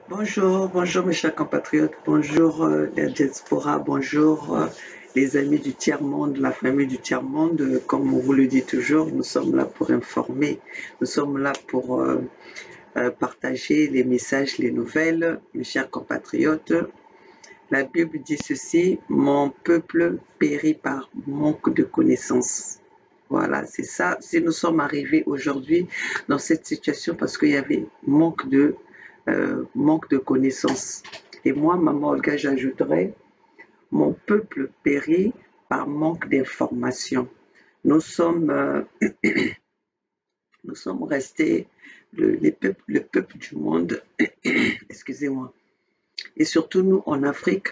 Bonjour, bonjour mes chers compatriotes, bonjour la diaspora, bonjour les amis du tiers-monde, la famille du tiers-monde. Comme on vous le dit toujours, nous sommes là pour informer, nous sommes là pour partager les messages, les nouvelles. Mes chers compatriotes, la Bible dit ceci: mon peuple périt par manque de connaissances. Voilà, c'est ça. Si nous sommes arrivés aujourd'hui dans cette situation parce qu'il y avait manque de connaissances. Et moi, Maman Olga, j'ajouterais, mon peuple périt par manque d'informations. Nous sommes, nous sommes restés le peuple du monde, excusez-moi, et surtout nous en Afrique,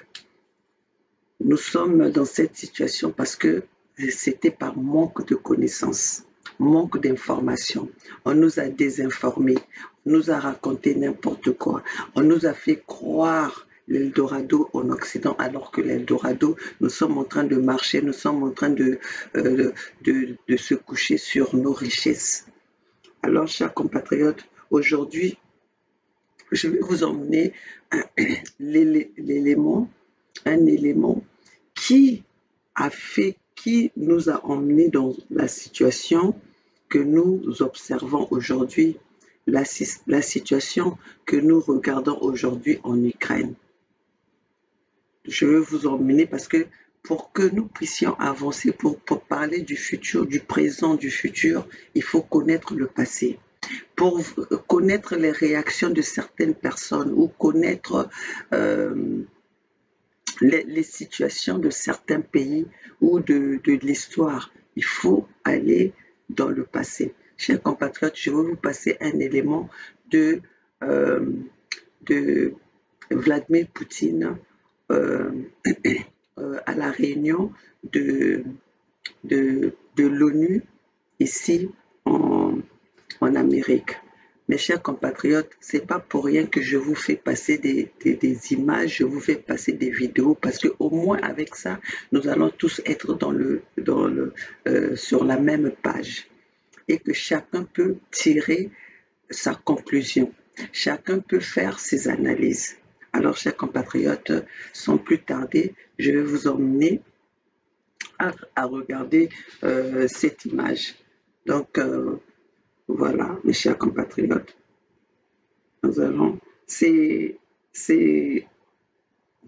nous sommes dans cette situation parce que c'était par manque de connaissances, manque d'informations. On nous a désinformés, on nous a raconté n'importe quoi, on nous a fait croire l'Eldorado en Occident, alors que l'Eldorado, nous sommes en train de marcher, nous sommes en train de se coucher sur nos richesses. Alors, chers compatriotes, aujourd'hui, je vais vous emmener l'élément, un élément qui qui nous a emmenés dans la situation que nous observons aujourd'hui, la situation que nous regardons aujourd'hui en Ukraine. Je veux vous emmener parce que pour que nous puissions avancer, pour parler du futur, du présent, du futur, il faut connaître le passé. Pour connaître les réactions de certaines personnes ou connaître les situations de certains pays ou de l'histoire. Il faut aller dans le passé. Chers compatriotes, je vais vous passer un élément de, euh, de Vladimir Poutine euh, à la réunion de l'ONU ici en Amérique. Mes chers compatriotes, c'est pas pour rien que je vous fais passer des images, je vous fais passer des vidéos, parce que au moins avec ça, nous allons tous être sur la même page et que chacun peut tirer sa conclusion. Chacun peut faire ses analyses. Alors, chers compatriotes, sans plus tarder, je vais vous emmener à regarder cette image. Donc, voilà, mes chers compatriotes, nous allons. C'est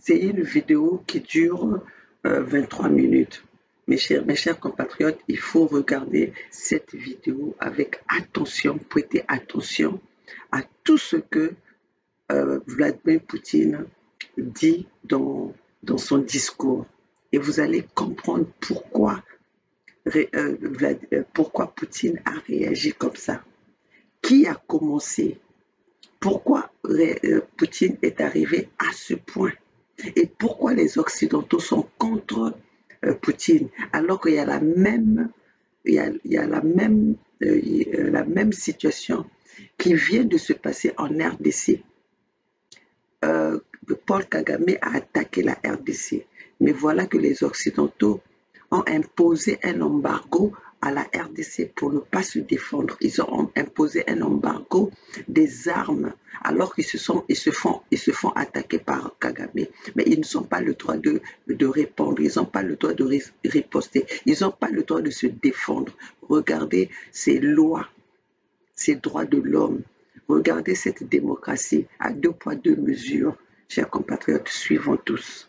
une vidéo qui dure 23 minutes. Mes chers compatriotes, il faut regarder cette vidéo avec attention, prêter attention à tout ce que Vladimir Poutine dit dans son discours. Et vous allez comprendre pourquoi Poutine a réagi comme ça. Qui a commencé? Pourquoi Poutine est arrivé à ce point? Et pourquoi les Occidentaux sont contre Poutine alors qu'il y a la même situation qui vient de se passer en RDC. Euh, Paul Kagame a attaqué la RDC, mais voilà que les Occidentaux ont imposé un embargo à la RDC pour ne pas se défendre. Ils ont imposé un embargo des armes alors qu'ils se font attaquer par Kagame. Mais ils n'ont pas le droit de répondre, ils n'ont pas le droit de riposter, ils n'ont pas le droit de se défendre. Regardez ces lois, ces droits de l'homme. Regardez cette démocratie à deux poids, deux mesures. Chers compatriotes, suivons tous.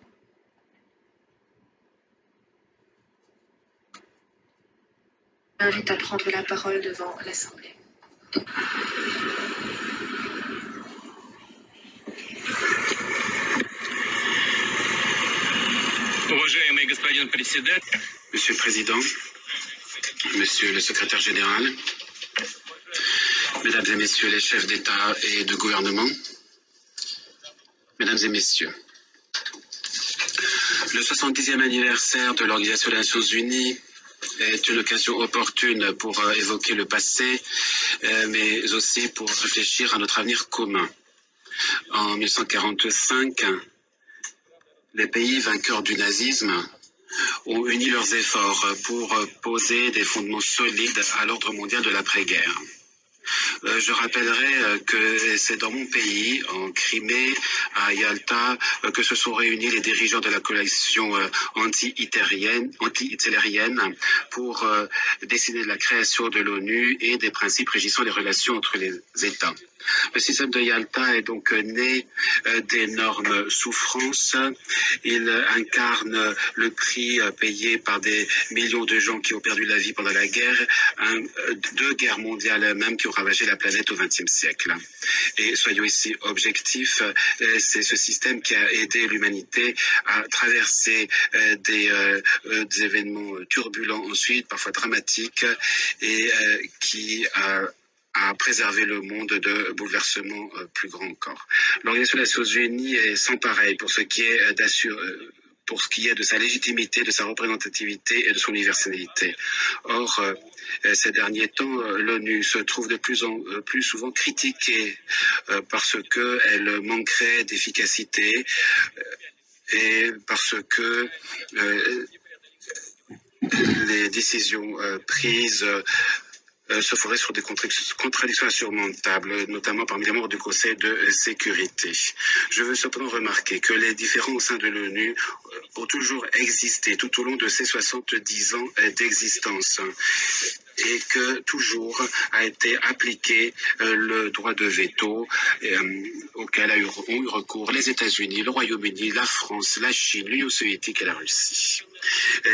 Invite à prendre la parole devant l'Assemblée. Monsieur le Président, Monsieur le Secrétaire général, Mesdames et Messieurs les chefs d'État et de gouvernement, Mesdames et Messieurs, le 70e anniversaire de l'Organisation des Nations Unies est une occasion opportune pour évoquer le passé, mais aussi pour réfléchir à notre avenir commun. En 1945, les pays vainqueurs du nazisme ont uni leurs efforts pour poser des fondements solides à l'ordre mondial de l'après-guerre. Je rappellerai que c'est dans mon pays, en Crimée, à Yalta, que se sont réunis les dirigeants de la coalition anti-hitlérienne pour décider de la création de l'ONU et des principes régissant les relations entre les États. Le système de Yalta est donc né d'énormes souffrances. Il incarne le prix payé par des millions de gens qui ont perdu la vie pendant la guerre, deux guerres mondiales même qui ont ravagé la planète au XXe siècle. Et soyons ici objectifs, c'est ce système qui a aidé l'humanité à traverser des événements turbulents ensuite, parfois dramatiques, et qui à préserver le monde de bouleversements plus grands encore. L'Organisation des Nations Unies est sans pareil pour ce qui est de sa légitimité, de sa représentativité et de son universalité. Or, ces derniers temps, l'ONU se trouve de plus en plus souvent critiquée parce qu'elle manquerait d'efficacité et parce que les décisions prises se ferait sur des contradictions insurmontables, notamment parmi les membres du Conseil de sécurité. Je veux cependant remarquer que les différends au sein de l'ONU ont toujours existé tout au long de ces 70 ans d'existence et que toujours a été appliqué le droit de veto auquel ont eu recours les États-Unis, le Royaume-Uni, la France, la Chine, l'Union soviétique et la Russie.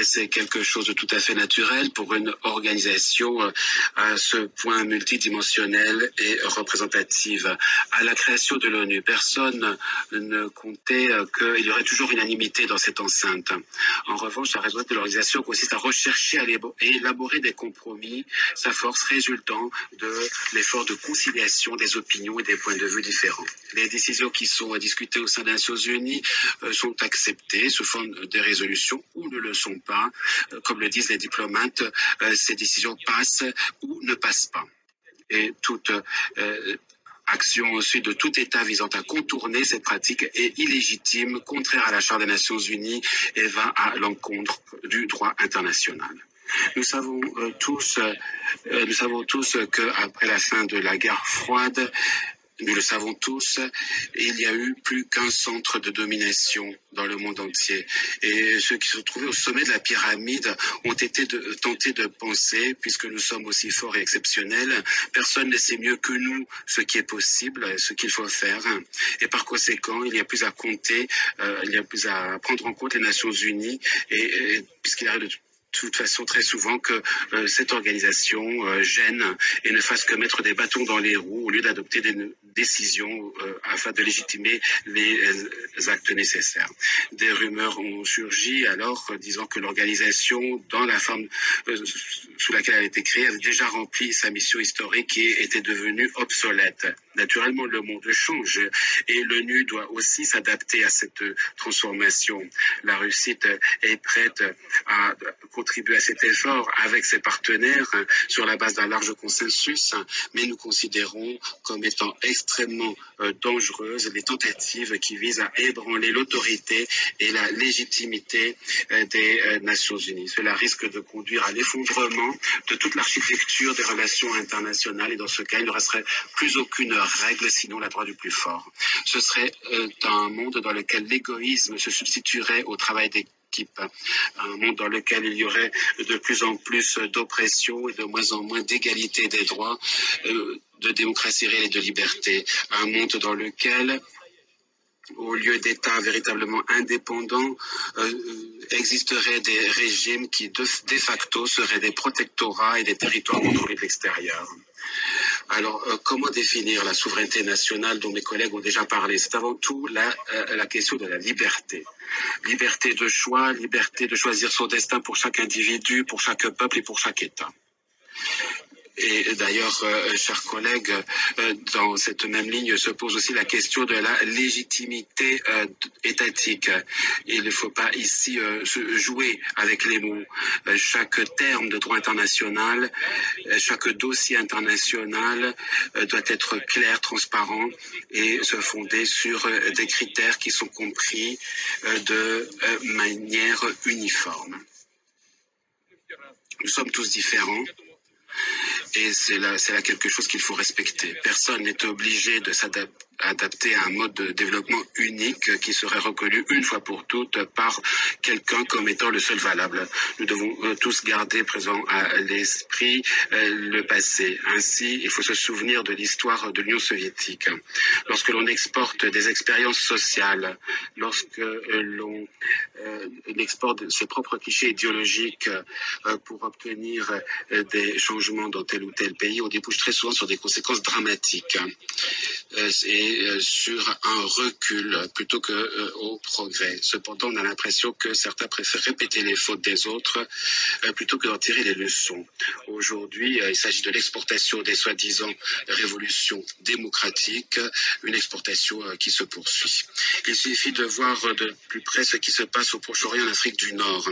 C'est quelque chose de tout à fait naturel pour une organisation à ce point multidimensionnelle et représentative. À la création de l'ONU, personne ne comptait qu'il y aurait toujours unanimité dans cette enceinte. En revanche, la raison de l'organisation consiste à rechercher et élaborer des compromis, sa force résultant de l'effort de conciliation des opinions et des points de vue différents. Les décisions qui sont discutées au sein des Nations Unies sont acceptées sous forme de résolutions ou ne le sont pas. Comme le disent les diplomates, ces décisions passent ou ne passent pas. Et toute action ensuite de tout État visant à contourner cette pratique est illégitime, contraire à la Charte des Nations Unies et va à l'encontre du droit international. Nous savons tous qu'après la fin de la guerre froide, nous le savons tous, il y a eu plus qu'un centre de domination dans le monde entier. Et ceux qui se trouvaient au sommet de la pyramide ont été tentés de penser, puisque nous sommes aussi forts et exceptionnels, personne ne sait mieux que nous ce qui est possible, ce qu'il faut faire. Et par conséquent, il n'y a plus à compter, il n'y a plus à prendre en compte les Nations Unies, et puisqu'il arrive de toute façon très souvent que cette organisation gêne et ne fasse que mettre des bâtons dans les roues au lieu d'adopter des décisions afin de légitimer les actes nécessaires. Des rumeurs ont surgi alors disant que l'organisation, dans la forme sous laquelle elle a été créée, avait déjà rempli sa mission historique et était devenue obsolète. Naturellement, le monde change et l'ONU doit aussi s'adapter à cette transformation. La Russie est prête à contribuer à cet effort avec ses partenaires sur la base d'un large consensus, mais nous considérons comme étant extrêmement dangereuses les tentatives qui visent à ébranler l'autorité et la légitimité des Nations Unies. Cela risque de conduire à l'effondrement de toute l'architecture des relations internationales et dans ce cas, il ne resterait plus aucune règle sinon la droit du plus fort. Ce serait un monde dans lequel l'égoïsme se substituerait au travail d'équipe, un monde dans lequel il y aurait de plus en plus d'oppression et de moins en moins d'égalité des droits, de démocratie réelle et de liberté, un monde dans lequel au lieu d'États véritablement indépendants, existeraient des régimes qui de facto seraient des protectorats et des territoires contrôlés de l'extérieur. Alors, comment définir la souveraineté nationale dont mes collègues ont déjà parlé? C'est avant tout la question de la liberté. Liberté de choix, liberté de choisir son destin pour chaque individu, pour chaque peuple et pour chaque État. Et d'ailleurs, chers collègues, dans cette même ligne se pose aussi la question de la légitimité étatique. Il ne faut pas ici se jouer avec les mots. Chaque terme de droit international, chaque dossier international doit être clair, transparent et se fonder sur des critères qui sont compris de manière uniforme. Nous sommes tous différents. Et c'est là quelque chose qu'il faut respecter. Personne n'est obligé de s'adapter à un mode de développement unique qui serait reconnu une fois pour toutes par quelqu'un comme étant le seul valable. Nous devons tous garder présent à l'esprit le passé. Ainsi, il faut se souvenir de l'histoire de l'Union soviétique. Lorsque l'on exporte des expériences sociales, lorsque l'on exporte ses propres clichés idéologiques pour obtenir des changements dans tel ou tel pays, on débouche très souvent sur des conséquences dramatiques et sur un recul plutôt qu'au progrès. Cependant, on a l'impression que certains préfèrent répéter les fautes des autres plutôt que d'en tirer les leçons. Aujourd'hui, il s'agit de l'exportation des soi-disant révolutions démocratiques, une exportation qui se poursuit. Il suffit de voir de plus près ce qui se passe au Proche-Orient, en Afrique du Nord,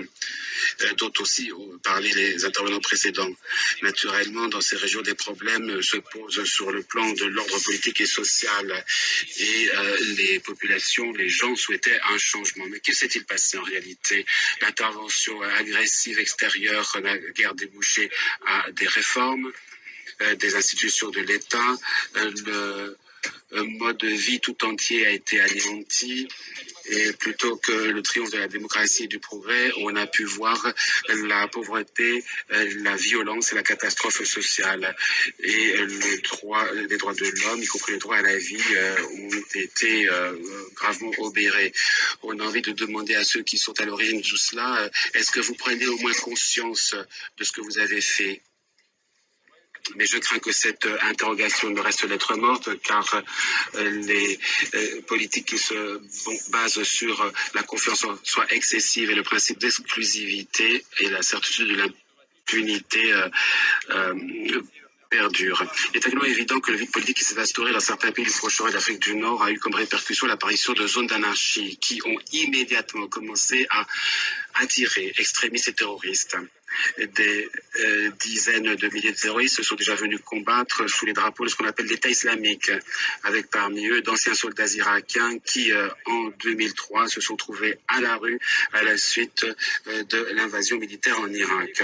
dont aussi parlaient les intervenants précédents. Naturellement, dans ces régions, des problèmes se posent sur le plan de l'ordre politique et social et les populations, les gens souhaitaient un changement. Mais que s'est-il passé en réalité? L'intervention agressive extérieure n'a guère débouché à des réformes des institutions de l'État. Le mode de vie tout entier a été anéanti. Et plutôt que le triomphe de la démocratie et du progrès, on a pu voir la pauvreté, la violence et la catastrophe sociale. Et les droits de l'homme, y compris le droit à la vie, ont été gravement obérés. On a envie de demander à ceux qui sont à l'origine de tout cela, est-ce que vous prenez au moins conscience de ce que vous avez fait? Mais je crains que cette interrogation ne reste lettre morte, car les politiques qui se basent sur la confiance en soi excessive et le principe d'exclusivité et la certitude de l'impunité perdure. Il est tellement évident que le vide politique qui s'est instauré dans certains pays du Proche-Orient et d'Afrique du Nord a eu comme répercussion l'apparition de zones d'anarchie qui ont immédiatement commencé à attirer extrémistes et terroristes. Des dizaines de milliers de terroristes sont déjà venus combattre sous les drapeaux de ce qu'on appelle l'État islamique, avec parmi eux d'anciens soldats irakiens qui, en 2003, se sont trouvés à la rue à la suite de l'invasion militaire en Irak.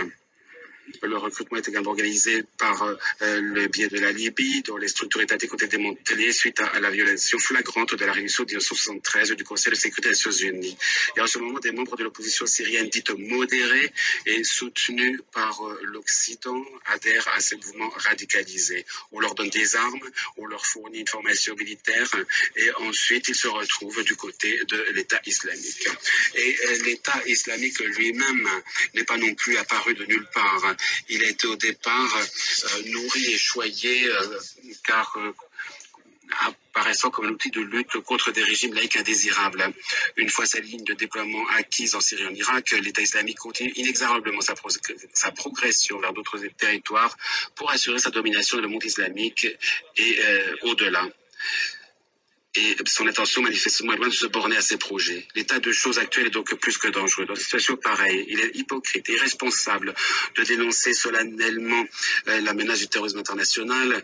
Le recrutement est également organisé par le biais de la Libye, dont les structures étatiques ont été démantelées suite à la violation flagrante de la résolution de 1973 du Conseil de sécurité des Nations Unies. Et en ce moment, des membres de l'opposition syrienne dite modérée et soutenue par l'Occident adhèrent à ces mouvements radicalisés. On leur donne des armes, on leur fournit une formation militaire et ensuite ils se retrouvent du côté de l'État islamique. Et l'État islamique lui-même n'est pas non plus apparu de nulle part. Il a été au départ nourri et choyé car apparaissant comme un outil de lutte contre des régimes laïcs indésirables. Une fois sa ligne de déploiement acquise en Syrie et en Irak, l'État islamique continue inexorablement sa progression vers d'autres territoires pour assurer sa domination dans le monde islamique et au-delà. Et son intention manifestement est loin de se borner à ses projets. L'état de choses actuel est donc plus que dangereux. Dans une situation pareille, il est hypocrite et irresponsable de dénoncer solennellement la menace du terrorisme international,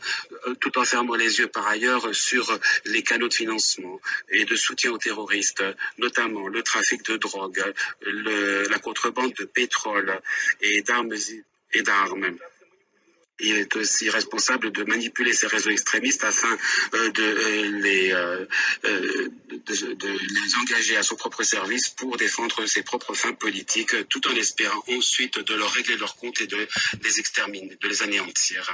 tout en fermant les yeux par ailleurs sur les canaux de financement et de soutien aux terroristes, notamment le trafic de drogue, la contrebande de pétrole et d'armes. Il est aussi responsable de manipuler ces réseaux extrémistes afin de les engager à son propre service pour défendre ses propres fins politiques, tout en espérant ensuite de leur régler leurs comptes et de les exterminer, de les anéantir.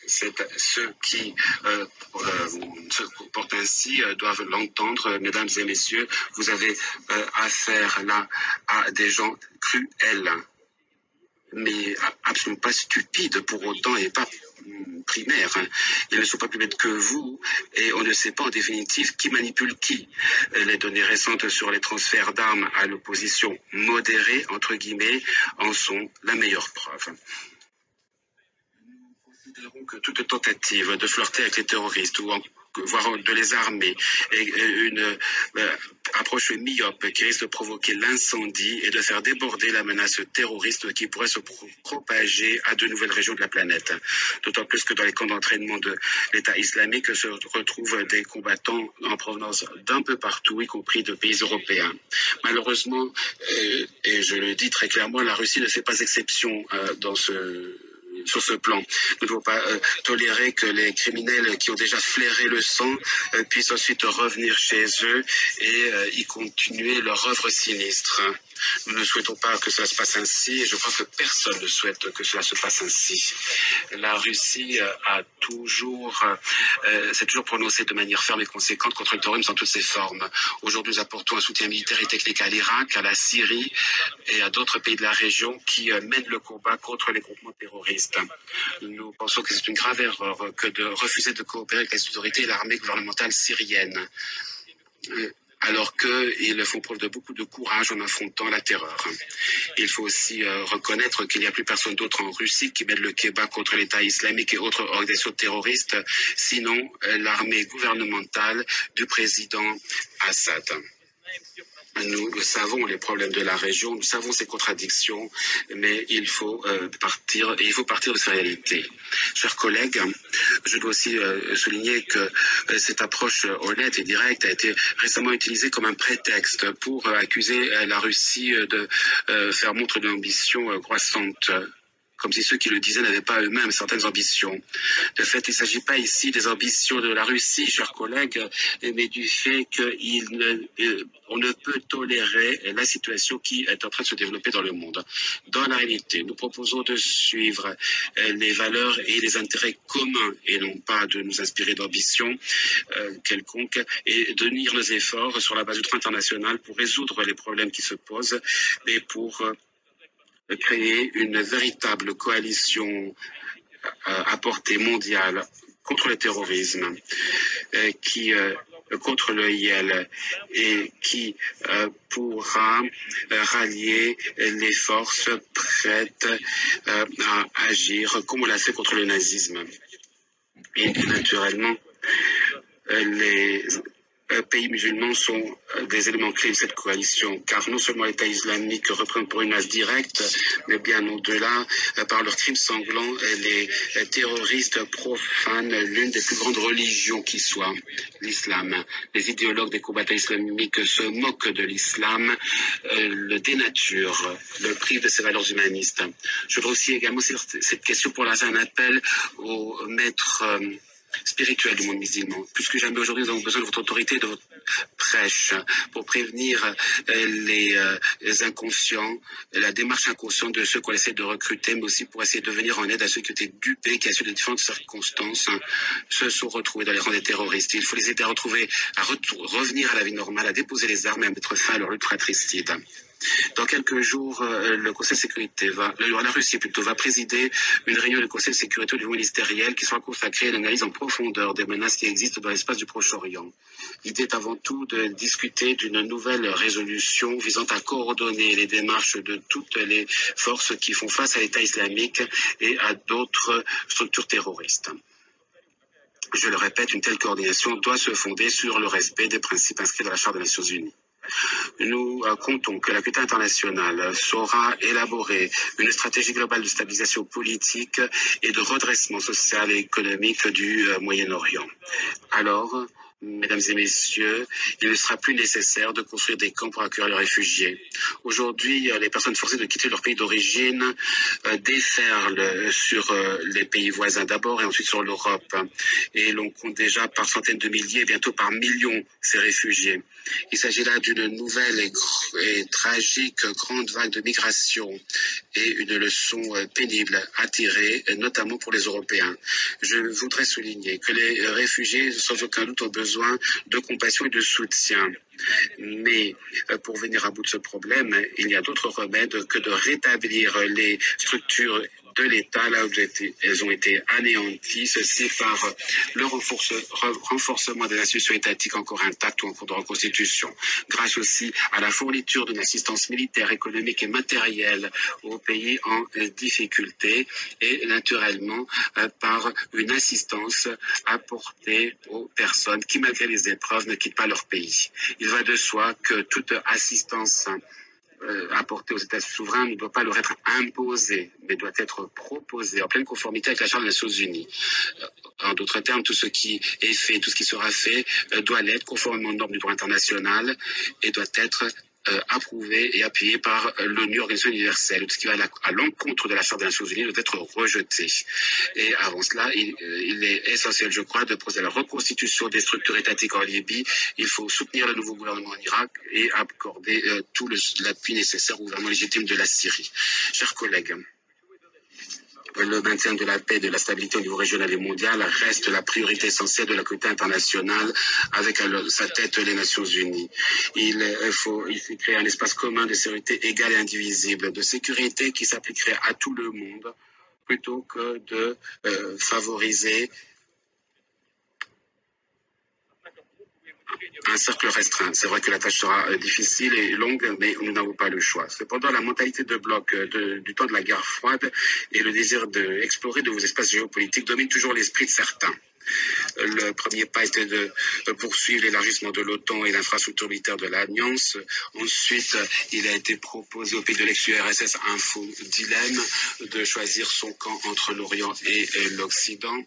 Ceux qui se comportent ainsi doivent l'entendre, mesdames et messieurs. Vous avez affaire là à des gens cruels, mais absolument pas stupides pour autant et pas primaires. Ils ne sont pas plus bêtes que vous et on ne sait pas en définitive qui manipule qui. Les données récentes sur les transferts d'armes à l'opposition modérée, entre guillemets, en sont la meilleure preuve. Nous considérons que toute tentative de flirter avec les terroristes ou voire de les armer, et une approche myope qui risque de provoquer l'incendie et de faire déborder la menace terroriste qui pourrait se propager à de nouvelles régions de la planète. D'autant plus que dans les camps d'entraînement de l'État islamique se retrouvent des combattants en provenance d'un peu partout, y compris de pays européens. Malheureusement, et je le dis très clairement, la Russie ne fait pas exception dans ce sur ce plan. Nous ne devons pas tolérer que les criminels qui ont déjà flairé le sang puissent ensuite revenir chez eux et y continuer leur œuvre sinistre. Nous ne souhaitons pas que cela se passe ainsi et je crois que personne ne souhaite que cela se passe ainsi. La Russie s'est toujours prononcée de manière ferme et conséquente contre le terrorisme dans toutes ses formes. Aujourd'hui, nous apportons un soutien militaire et technique à l'Irak, à la Syrie et à d'autres pays de la région qui mènent le combat contre les groupements terroristes. Nous pensons que c'est une grave erreur que de refuser de coopérer avec les autorités et l'armée gouvernementale syrienne, alors qu'ils font preuve de beaucoup de courage en affrontant la terreur. Il faut aussi reconnaître qu'il n'y a plus personne d'autre en Russie qui mène le combat contre l'État islamique et autres organisations terroristes, sinon l'armée gouvernementale du président Assad. Nous savons les problèmes de la région, nous savons ses contradictions, mais il faut partir de ces réalités. Chers collègues, je dois aussi souligner que cette approche honnête et directe a été récemment utilisée comme un prétexte pour accuser la Russie de faire montre d'une ambition croissante, comme si ceux qui le disaient n'avaient pas eux-mêmes certaines ambitions. De fait, il ne s'agit pas ici des ambitions de la Russie, chers collègues, mais du fait qu'on ne peut tolérer la situation qui est en train de se développer dans le monde. Dans la réalité, nous proposons de suivre les valeurs et les intérêts communs et non pas de nous inspirer d'ambitions quelconques et de unir nos efforts sur la base du droit international pour résoudre les problèmes qui se posent et pour créer une véritable coalition à portée mondiale contre le terrorisme, contre le IEL et qui pourra rallier les forces prêtes à agir comme on l'a fait contre le nazisme. Et naturellement, les pays musulmans sont des éléments clés de cette coalition, car non seulement l'État islamique représente pour une menace directe, mais bien au-delà, par leurs crimes sanglants, les terroristes profanent l'une des plus grandes religions qui soit, l'islam. Les idéologues des combattants islamiques se moquent de l'islam, le dénaturent, le privent de ses valeurs humanistes. Je voudrais aussi également, cette question pour lancer un appel aux maîtres spirituel du monde musulman. Plus que jamais aujourd'hui, nous avons besoin de votre autorité, de votre prêche pour prévenir les inconscients, la démarche inconsciente de ceux qu'on essaie de recruter, mais aussi pour essayer de venir en aide à ceux qui ont été dupés, qui, à ceux de différentes circonstances, se sont retrouvés dans les rangs des terroristes. Il faut les aider à revenir à la vie normale, à déposer les armes et à mettre fin à leur lutte fratricide. Dans quelques jours, le Conseil de sécurité la Russie plutôt va présider une réunion du Conseil de sécurité au niveau ministériel qui sera consacrée à l'analyse en profondeur des menaces qui existent dans l'espace du Proche-Orient. L'idée est avant tout de discuter d'une nouvelle résolution visant à coordonner les démarches de toutes les forces qui font face à l'État islamique et à d'autres structures terroristes. Je le répète, une telle coordination doit se fonder sur le respect des principes inscrits dans la Charte des Nations Unies. Nous comptons que la communauté internationale saura élaborer une stratégie globale de stabilisation politique et de redressement social et économique du Moyen-Orient. Alors, mesdames et messieurs, il ne sera plus nécessaire de construire des camps pour accueillir les réfugiés. Aujourd'hui, les personnes forcées de quitter leur pays d'origine déferlent sur les pays voisins d'abord et ensuite sur l'Europe. Et l'on compte déjà par centaines de milliers et bientôt par millions ces réfugiés. Il s'agit là d'une nouvelle et tragique grande vague de migration et une leçon pénible à tirer, notamment pour les Européens. Je voudrais souligner que les réfugiés, sans aucun doute, ont besoin de compassion et de soutien. Mais pour venir à bout de ce problème, il n'y a d'autre remède que de rétablir les structures de l'État là où elles ont été anéanties, ceci par le renforcement des institutions étatiques encore intactes ou en cours de reconstitution, grâce aussi à la fourniture d'une assistance militaire, économique et matérielle aux pays en difficulté et naturellement par une assistance apportée aux personnes qui, malgré les épreuves, ne quittent pas leur pays. Il va de soi que toute assistance apportée aux États souverains ne doit pas leur être imposée, mais doit être proposée en pleine conformité avec la Charte des Nations Unies. En d'autres termes, tout ce qui est fait, tout ce qui sera fait doit l'être conformément aux normes du droit international et doit être approuvé et appuyé par l'ONU, Organisation universelle. Tout ce qui va à l'encontre de la Charte des Nations Unies doit être rejeté. Et avant cela, il est essentiel, je crois, de procéder à la reconstitution des structures étatiques en Libye. Il faut soutenir le nouveau gouvernement en Irak et accorder tout l'appui nécessaire au gouvernement légitime de la Syrie. Chers collègues, le maintien de la paix et de la stabilité au niveau régional et mondial reste la priorité essentielle de la communauté internationale avec à sa tête les Nations Unies. Il faut créer un espace commun de sécurité égal et indivisible, de sécurité qui s'appliquerait à tout le monde plutôt que de favoriser un cercle restreint. C'est vrai que la tâche sera difficile et longue, mais nous n'avons pas le choix. Cependant, la mentalité de bloc du temps de la guerre froide et le désir d'explorer de nouveaux espaces géopolitiques domine toujours l'esprit de certains. Le premier pas était de poursuivre l'élargissement de l'OTAN et l'infrastructure militaire de l'Alliance. Ensuite, il a été proposé au pays de l'ex-URSS un faux dilemme de choisir son camp entre l'Orient et l'Occident.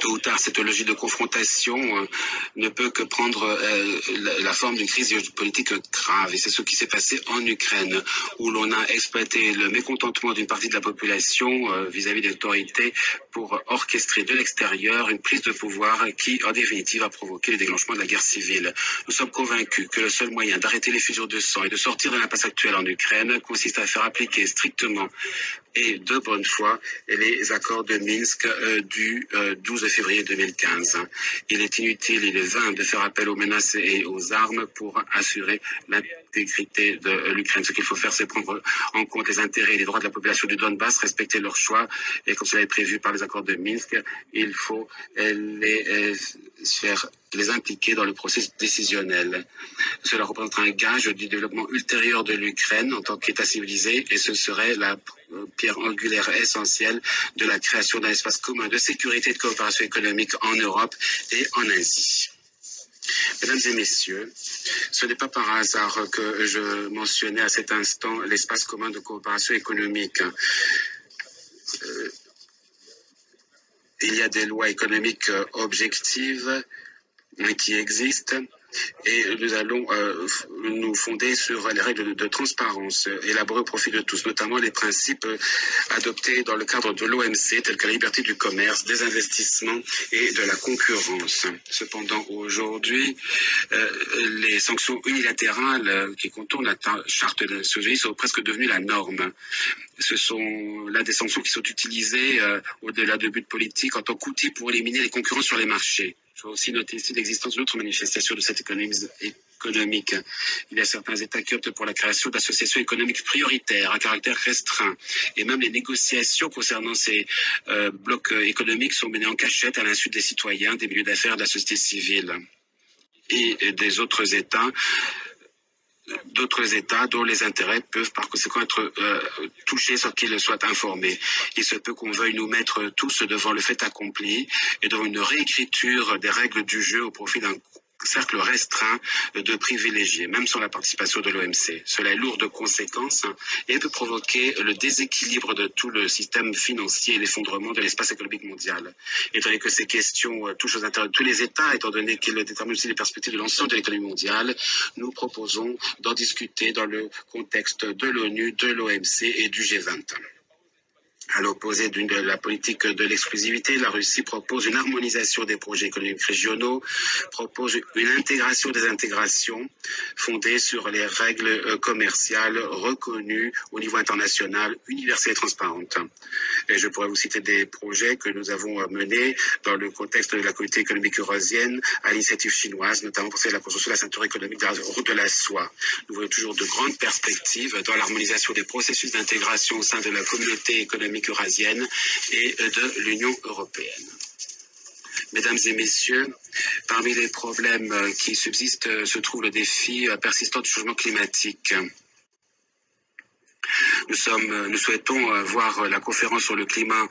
Tôt ou tard, cette logique de confrontation ne peut que prendre la forme d'une crise géopolitique grave. Et c'est ce qui s'est passé en Ukraine, où l'on a exploité le mécontentement d'une partie de la population vis-à-vis des autorités pour orchestrer de l'extérieur une prise de pouvoir qui, en définitive, a provoqué le déclenchement de la guerre civile. Nous sommes convaincus que le seul moyen d'arrêter les fusions de sang et de sortir de l'impasse actuelle en Ukraine consiste à faire appliquer strictement et de bonne foi les accords de Minsk du 12 février 2015. Il est inutile, il est vain de faire appel aux menaces et aux armes pour assurer l'intégrité de l'Ukraine. Ce qu'il faut faire, c'est prendre en compte les intérêts et les droits de la population du Donbass, respecter leurs choix, et comme cela est prévu par les accords de Minsk, il faut les impliquer dans le processus décisionnel. Cela représentera un gage du développement ultérieur de l'Ukraine en tant qu'État civilisé, et ce serait la pierre angulaire essentielle de la création d'un espace commun de sécurité et de coopération économique en Europe et en Asie. Mesdames et messieurs, ce n'est pas par hasard que je mentionnais à cet instant l'espace commun de coopération économique. Il y a des lois économiques objectives qui existent, et nous allons nous fonder sur les règles de transparence élaborées au profit de tous, notamment les principes adoptés dans le cadre de l'OMC, tels que la liberté du commerce, des investissements et de la concurrence. Cependant, aujourd'hui, les sanctions unilatérales qui contournent la charte de Nations Unies sont presque devenues la norme. Ce sont là des sanctions qui sont utilisées au-delà de buts politiques en tant qu'outil pour éliminer les concurrents sur les marchés. Je dois aussi noter ici l'existence d'autres manifestations de cette économie économique. Il y a certains États qui optent pour la création d'associations économiques prioritaires à caractère restreint. Et même les négociations concernant ces blocs économiques sont menées en cachette à l'insu des citoyens, des milieux d'affaires, de la société civile et des autres États. D'autres États dont les intérêts peuvent par conséquent être touchés sans qu'ils soient informés. Il se peut qu'on veuille nous mettre tous devant le fait accompli et devant une réécriture des règles du jeu au profit d'un cercle restreint de privilégiés, même sans la participation de l'OMC. Cela est lourd de conséquences et peut provoquer le déséquilibre de tout le système financier et l'effondrement de l'espace économique mondial. Étant donné que ces questions touchent aux intérêts de tous les États, étant donné qu'elles déterminent aussi les perspectives de l'ensemble de l'économie mondiale, nous proposons d'en discuter dans le contexte de l'ONU, de l'OMC et du G20. À l'opposé de la politique de l'exclusivité, la Russie propose une harmonisation des projets économiques régionaux, propose une intégration des intégrations fondée sur les règles commerciales reconnues au niveau international, universelles et transparentes. Et je pourrais vous citer des projets que nous avons menés dans le contexte de la communauté économique eurasienne à l'initiative chinoise, notamment pour la construction de la ceinture économique de la route de la soie. Nous voyons toujours de grandes perspectives dans l'harmonisation des processus d'intégration au sein de la communauté économique eurasienne et de l'Union européenne. Mesdames et messieurs, parmi les problèmes qui subsistent se trouve le défi persistant du changement climatique. Nous souhaitons voir la conférence sur le climat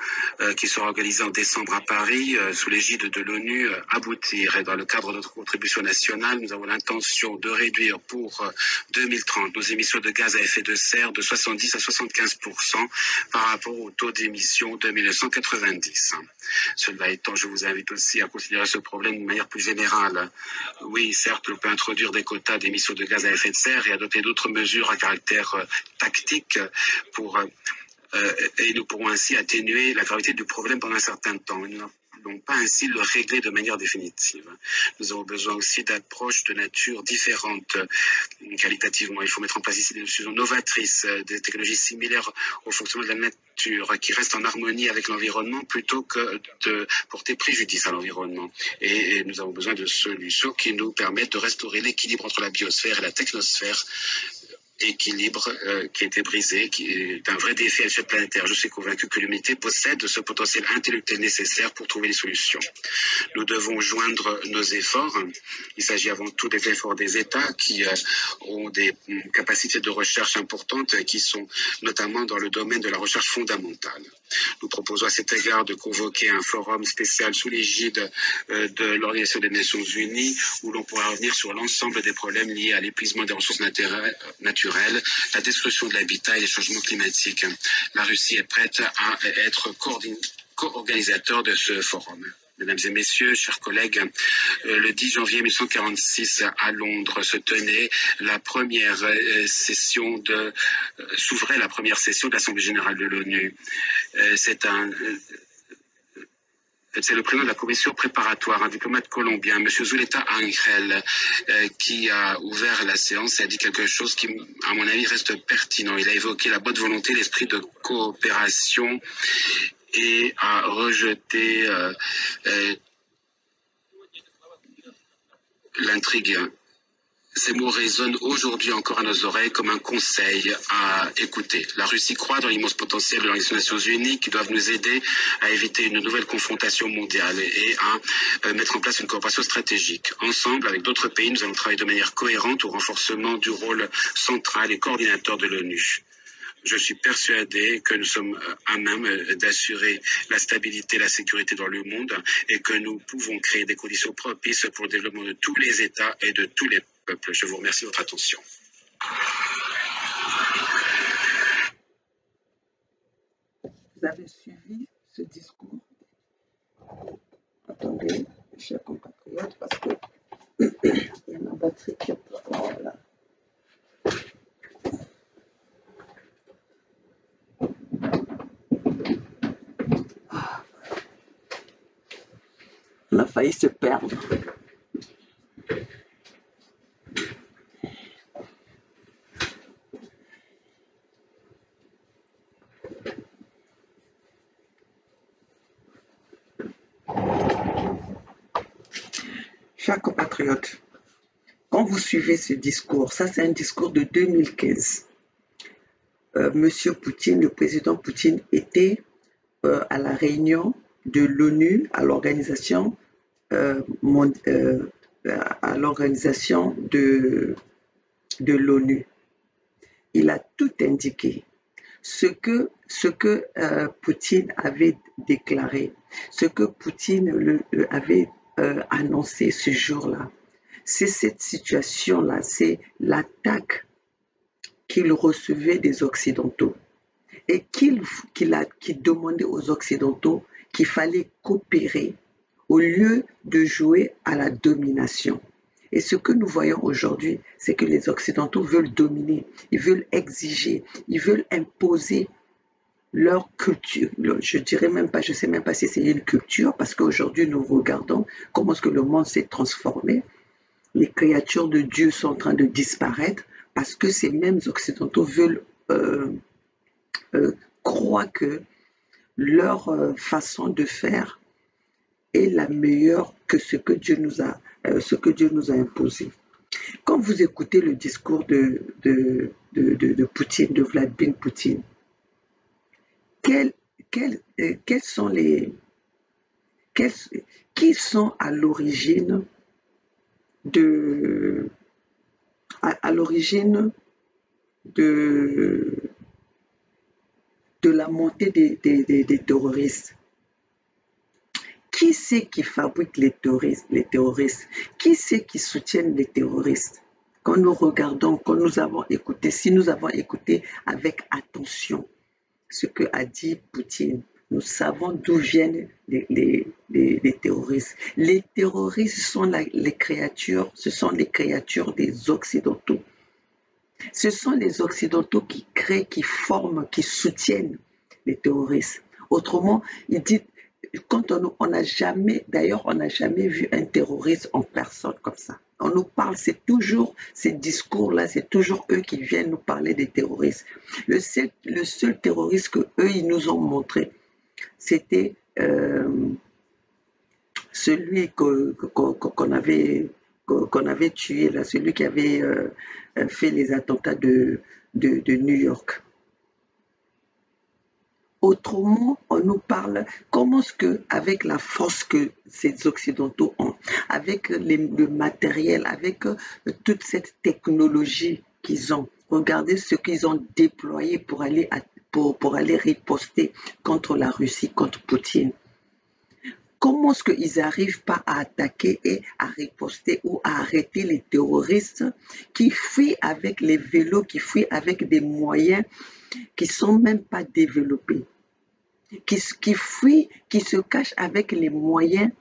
qui sera organisée en décembre à Paris sous l'égide de l'ONU aboutir. Et dans le cadre de notre contribution nationale, nous avons l'intention de réduire pour 2030 nos émissions de gaz à effet de serre de 70 à 75% par rapport au taux d'émission de 1990. Cela étant, je vous invite aussi à considérer ce problème de manière plus générale. Oui, certes, on peut introduire des quotas d'émissions de gaz à effet de serre et adopter d'autres mesures à caractère tactique et nous pourrons ainsi atténuer la gravité du problème pendant un certain temps. Nous n'allons pas ainsi le régler de manière définitive. Nous avons besoin aussi d'approches de nature différente qualitativement. Il faut mettre en place ici des solutions novatrices, des technologies similaires au fonctionnement de la nature qui restent en harmonie avec l'environnement plutôt que de porter préjudice à l'environnement. Et nous avons besoin de solutions qui nous permettent de restaurer l'équilibre entre la biosphère et la technosphère, équilibre qui a été brisé, qui est un vrai défi à l'échelle planétaire. Je suis convaincu que l'humanité possède ce potentiel intellectuel nécessaire pour trouver des solutions. Nous devons joindre nos efforts. Il s'agit avant tout des efforts des États qui ont des capacités de recherche importantes qui sont notamment dans le domaine de la recherche fondamentale. Nous proposons à cet égard de convoquer un forum spécial sous l'égide de l'Organisation des Nations Unies où l'on pourra revenir sur l'ensemble des problèmes liés à l'épuisement des ressources naturelles, la destruction de l'habitat et les changements climatiques. La Russie est prête à être co-organisateur de ce forum. Mesdames et messieurs, chers collègues, le 10 janvier 1946 à Londres se tenait la première session s'ouvrait la première session de l'Assemblée générale de l'ONU. C'est le président de la commission préparatoire, un diplomate colombien, M. Zuleta Angel, qui a ouvert la séance et a dit quelque chose qui, à mon avis, reste pertinent. Il a évoqué la bonne volonté, l'esprit de coopération et a rejeté l'intrigue. Ces mots résonnent aujourd'hui encore à nos oreilles comme un conseil à écouter. La Russie croit dans l'immense potentiel de l'Organisation des Nations Unies qui doivent nous aider à éviter une nouvelle confrontation mondiale et à mettre en place une coopération stratégique. Ensemble, avec d'autres pays, nous allons travailler de manière cohérente au renforcement du rôle central et coordinateur de l'ONU. Je suis persuadé que nous sommes à même d'assurer la stabilité et la sécurité dans le monde et que nous pouvons créer des conditions propices pour le développement de tous les États et de tous les peuples. Je vous remercie de votre attention. Vous avez suivi ce discours. Attendez, chers compatriotes, parce que il y a ma batterie qui est là. On a failli se perdre. Chers compatriotes, quand vous suivez ce discours, ça c'est un discours de 2015. Monsieur Poutine, le président Poutine était à la réunion de l'ONU, à l'organisation de l'ONU. Il a tout indiqué. Ce que Poutine avait déclaré, ce que Poutine avait annoncé ce jour-là, c'est cette situation-là, c'est l'attaque qu'il recevait des Occidentaux et qu'il demandait aux Occidentaux qu'il fallait coopérer au lieu de jouer à la domination. Et ce que nous voyons aujourd'hui, c'est que les Occidentaux veulent dominer, ils veulent exiger, ils veulent imposer leur culture. Je dirais même pas, je sais même pas si c'est une culture, parce qu'aujourd'hui nous regardons comment est-ce que le monde s'est transformé. Les créatures de Dieu sont en train de disparaître parce que ces mêmes Occidentaux veulent croient que leur façon de faire est la meilleure que ce que Dieu nous a imposé. Quand vous écoutez le discours de Poutine, de Vladimir Poutine, qui sont à l'origine de la montée des terroristes. Qui c'est qui fabrique les terroristes? Qui c'est qui soutient les terroristes? Quand nous regardons, quand nous avons écouté, si nous avons écouté avec attention ce que a dit Poutine, nous savons d'où viennent les terroristes. Les terroristes sont les créatures, ce sont les créatures des Occidentaux. Ce sont les Occidentaux qui créent, qui forment, qui soutiennent les terroristes. Autrement, il dit, quand on n'a jamais, d'ailleurs, on n'a jamais vu un terroriste en personne comme ça. On nous parle, c'est toujours ces discours-là, c'est toujours eux qui viennent nous parler des terroristes. Le seul terroriste qu'eux, ils nous ont montré, c'était celui qu'on avait tué, là, celui qui avait fait les attentats de New York. Autrement, on nous parle comment est-ce que, avec la force que ces Occidentaux ont, avec le matériel, avec toute cette technologie qu'ils ont, regardez ce qu'ils ont déployé pour aller riposter contre la Russie, contre Poutine. Comment est-ce qu'ils n'arrivent pas à attaquer et à riposter ou à arrêter les terroristes qui fuient avec les vélos, qui fuient avec des moyens qui ne sont même pas développés, qui fuient, qui se cachent avec les moyens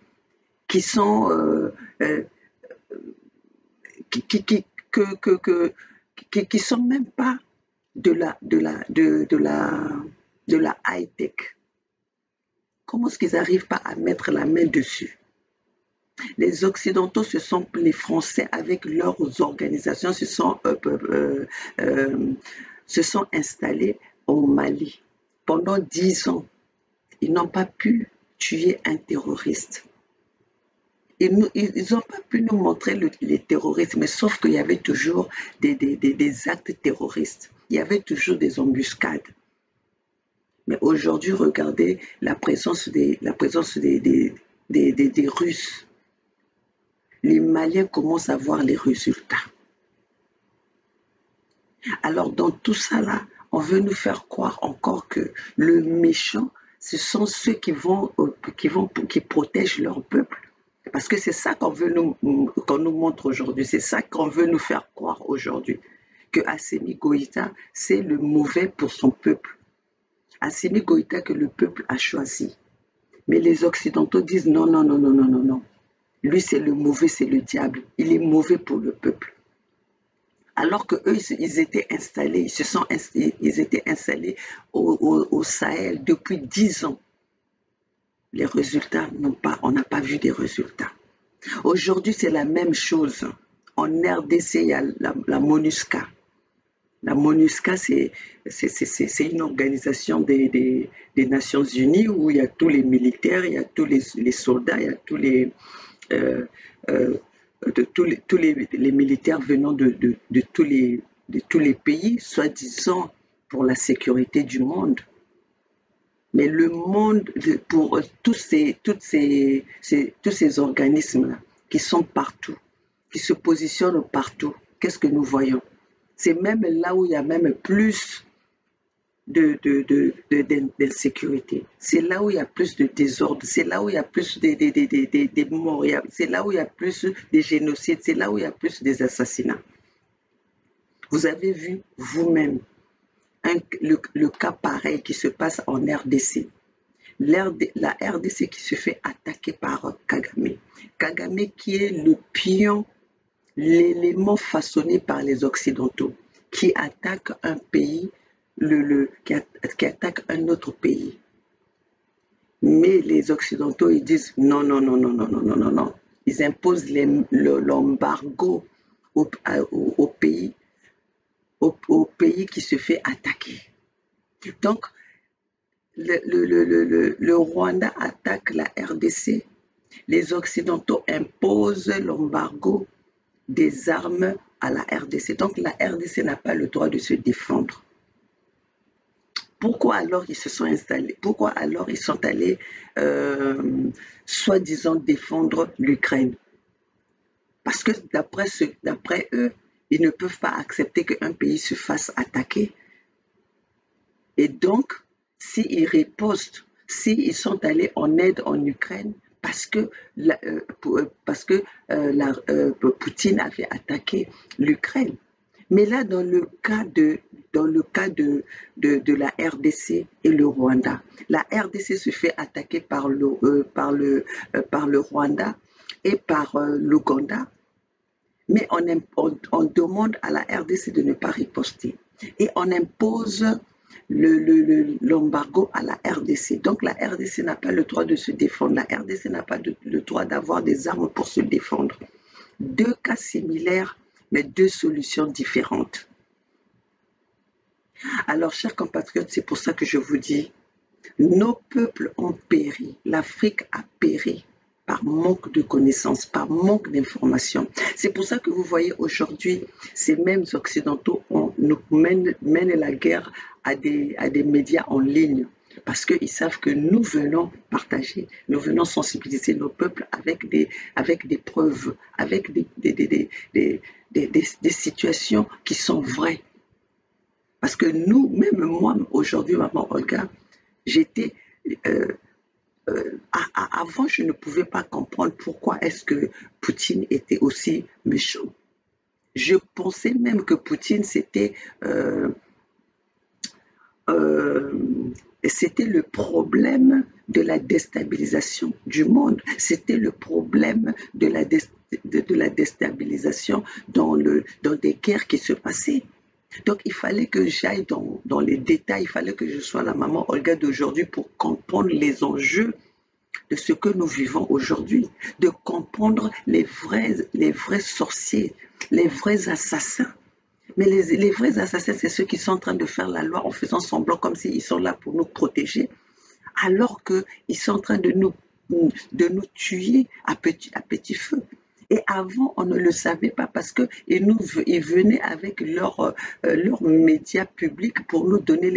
qui sont qui sont même pas de la high-tech. Comment est-ce qu'ils n'arrivent pas à mettre la main dessus? Les Occidentaux, ce sont les Français avec leurs organisations, se sont installés au Mali. Pendant 10 ans, ils n'ont pas pu tuer un terroriste. Ils n'ont pas pu nous montrer les terroristes, mais sauf qu'il y avait toujours des actes terroristes. Il y avait toujours des embuscades. Mais aujourd'hui, regardez la présence des Russes. Les Maliens commencent à voir les résultats. Alors, dans tout ça là, on veut nous faire croire encore que le méchant, ce sont ceux qui protègent leur peuple. Parce que c'est ça qu'on nous montre aujourd'hui. C'est ça qu'on veut nous faire croire aujourd'hui. Que Assimi Goïta, c'est le mauvais pour son peuple. Assimi Goïta que le peuple a choisi. Mais les Occidentaux disent non, non, non, non, non, non, non. Lui, c'est le mauvais, c'est le diable. Il est mauvais pour le peuple. Alors qu'eux, ils étaient installés, ils étaient installés au Sahel depuis 10 ans. Les résultats, on n'a pas vu des résultats. Aujourd'hui, c'est la même chose. En RDC, il y a la MONUSCA. La MONUSCA, c'est une organisation des Nations Unies où il y a tous les militaires, il y a tous les soldats, il y a tous les militaires venant de tous les pays, soi-disant pour la sécurité du monde. Mais le monde, pour tous ces organismes-là, qui sont partout, qui se positionnent partout, qu'est-ce que nous voyons? C'est même là où il y a même plus d'insécurité. C'est là où il y a plus de désordre. C'est là où il y a plus des morts. C'est là où il y a plus de génocides. C'est là où il y a plus des assassinats. Vous avez vu vous-même le cas pareil qui se passe en RDC. La RDC qui se fait attaquer par Kagame. Kagame qui est le pion, l'élément façonné par les Occidentaux, qui attaque un pays, qui attaque un autre pays. Mais les Occidentaux, ils disent non, non, non, non, non, non, non, non, non. Ils imposent l'embargo au pays qui se fait attaquer. Donc, le Rwanda attaque la RDC. Les Occidentaux imposent l'embargo des armes à la RDC. Donc, la RDC n'a pas le droit de se défendre. Pourquoi alors ils se sont installés? Pourquoi alors ils sont allés, soi-disant, défendre l'Ukraine? Parce que d'après eux, ils ne peuvent pas accepter qu'un pays se fasse attaquer. Et donc, s'ils ripostent, s'ils sont allés en aide en Ukraine parce que, Poutine avait attaqué l'Ukraine. Mais là, dans le cas de la RDC et le Rwanda, la RDC se fait attaquer par le Rwanda et par l'Ouganda, mais on demande à la RDC de ne pas riposter et on impose l'embargo à la RDC. Donc la RDC n'a pas le droit de se défendre, la RDC n'a pas le droit d'avoir des armes pour se défendre. Deux cas similaires, mais deux solutions différentes. Alors, chers compatriotes, c'est pour ça que je vous dis, nos peuples ont péri, l'Afrique a péri par manque de connaissances, par manque d'informations. C'est pour ça que vous voyez aujourd'hui, ces mêmes Occidentaux nous mènent la guerre à des médias en ligne, parce qu'ils savent que nous venons partager, nous venons sensibiliser nos peuples avec des preuves, avec des situations qui sont vraies. Parce que nous, même moi, aujourd'hui, maman Olga, j'étais... avant, je ne pouvais pas comprendre pourquoi est-ce que Poutine était aussi méchant. Je pensais même que Poutine, c'était le problème de la déstabilisation du monde. C'était le problème de la déstabilisation dans des guerres qui se passaient. Donc, il fallait que j'aille dans les détails, il fallait que je sois la maman Olga d'aujourd'hui pour comprendre les enjeux de ce que nous vivons aujourd'hui, de comprendre les vrais sorciers, les vrais assassins. Mais les vrais assassins, c'est ceux qui sont en train de faire la loi en faisant semblant comme s'ils sont là pour nous protéger, alors qu'ils sont en train de nous tuer à petit feu. Et avant, on ne le savait pas parce qu'ils venaient avec leurs médias publics pour nous donner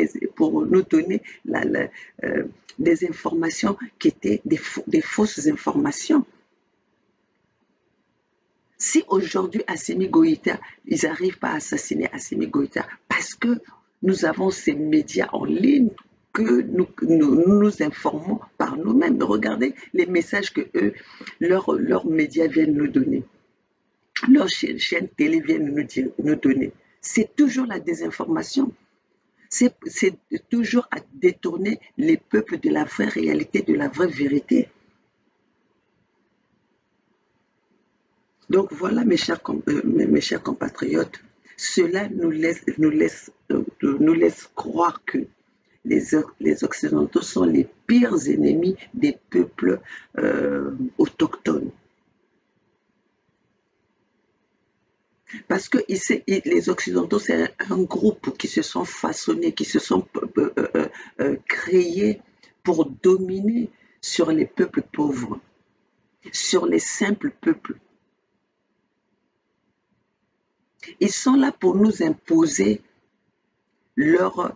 des informations qui étaient des fausses informations. Si aujourd'hui, Assimi Goïta, ils n'arrivent pas à assassiner Assimi Goïta parce que nous avons ces médias en ligne que nous informons par nous-mêmes. Regardez les messages que leurs médias viennent nous donner. Leurs chaînes télé viennent nous donner. C'est toujours la désinformation. C'est toujours à détourner les peuples de la vraie réalité, de la vraie vérité. Donc voilà, mes chers compatriotes, cela nous laisse croire que les Occidentaux sont les pires ennemis des peuples autochtones. Parce que les Occidentaux, c'est un groupe qui se sont façonnés, qui se sont créés pour dominer sur les peuples pauvres, sur les simples peuples. Ils sont là pour nous imposer leur...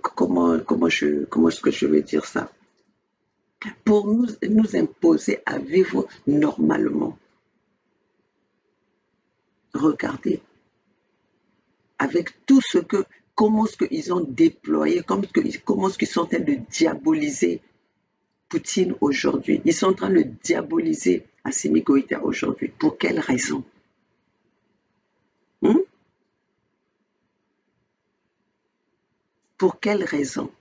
comment est-ce que je vais dire ça? Pour nous imposer à vivre normalement. Regardez, avec tout comment est-ce qu'ils ont déployé, comment est-ce qu'ils sont en train de diaboliser Poutine aujourd'hui. Ils sont en train de diaboliser Assimi Goïta aujourd'hui. Pour quelle raison? Pour quelle raison?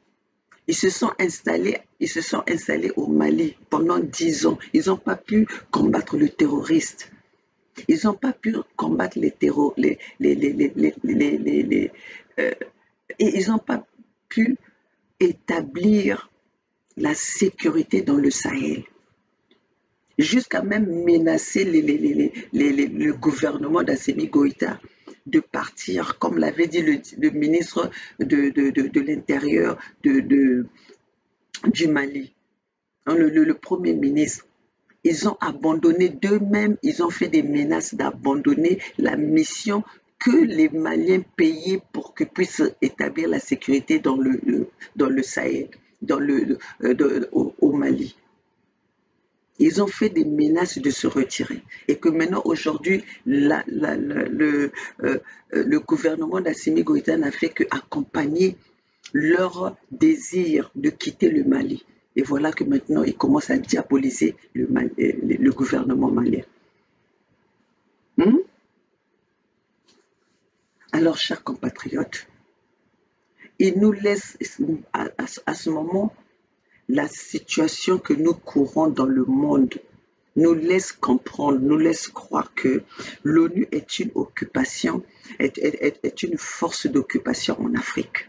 Ils se sont installés au Mali pendant 10 ans. Ils n'ont pas pu combattre le terroriste. Ils n'ont pas pu combattre les ils n'ont pas pu établir la sécurité dans le Sahel. Jusqu'à même menacer le gouvernement d'Assimi Goïta de partir, comme l'avait dit le ministre de l'Intérieur du Mali, le Premier ministre. Ils ont abandonné d'eux-mêmes, ils ont fait des menaces d'abandonner la mission que les Maliens payaient pour qu'ils puissent établir la sécurité dans le Sahel, au Mali. Ils ont fait des menaces de se retirer. Et que maintenant, aujourd'hui, le gouvernement d'Assimi Goïta n'a fait qu'accompagner leur désir de quitter le Mali. Et voilà que maintenant, ils commencent à diaboliser le gouvernement malien. Hmm? Alors, chers compatriotes, ils nous laissent, à ce moment, la situation que nous courons dans le monde nous laisse comprendre, nous laisse croire que l'ONU est une occupation, est une force d'occupation en Afrique.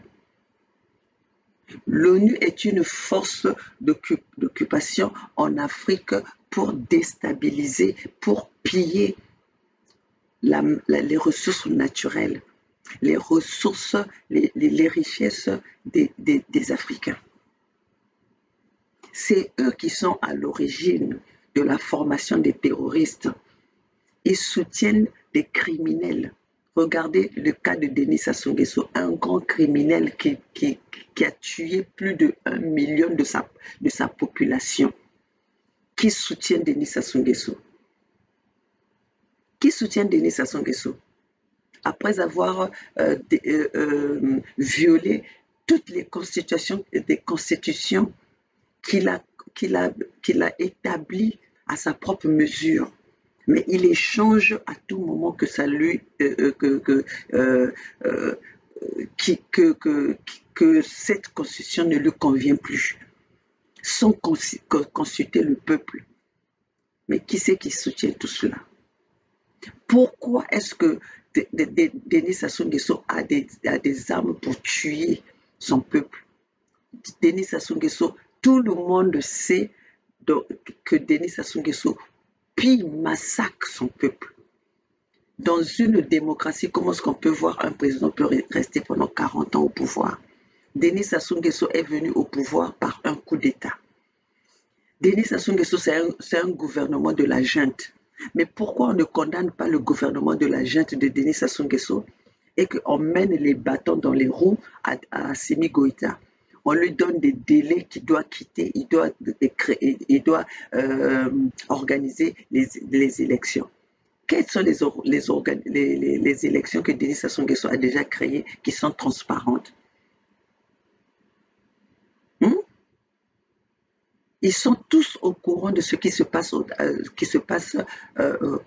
L'ONU est une force d'occupation en Afrique pour déstabiliser, pour piller les ressources naturelles, les ressources, les richesses des Africains. C'est eux qui sont à l'origine de la formation des terroristes. Ils soutiennent des criminels. Regardez le cas de Denis Sassou Nguesso, un grand criminel qui a tué plus de 1 million de sa population. Qui soutient Denis Sassou Nguesso? Qui soutient Denis Sassou Nguesso? Après avoir violé toutes les constitutions qu'il a établies à sa propre mesure. Mais il échange à tout moment que ça lui que cette constitution ne lui convient plus, sans consulter le peuple. Mais qui c'est qui soutient tout cela? Pourquoi est-ce que Denis Sassou Nguesso a des armes pour tuer son peuple? Denis Sassou Nguesso, tout le monde sait que Denis Sassou Nguesso pille, massacre son peuple. Dans une démocratie, comment est-ce qu'on peut voir un président peut rester pendant 40 ans au pouvoir? Denis Sassou Nguesso est venu au pouvoir par un coup d'État. Denis Sassou Nguesso, c'est un gouvernement de la junte. Mais pourquoi on ne condamne pas le gouvernement de la junte de Denis Sassou Nguesso et qu'on mène les bâtons dans les roues à Assimi Goïta? On lui donne des délais qu'il doit quitter, il doit organiser les élections. Quelles sont les élections que Denis Sassou Nguesso a déjà créées qui sont transparentes? Ils sont tous au courant de ce qui se passe au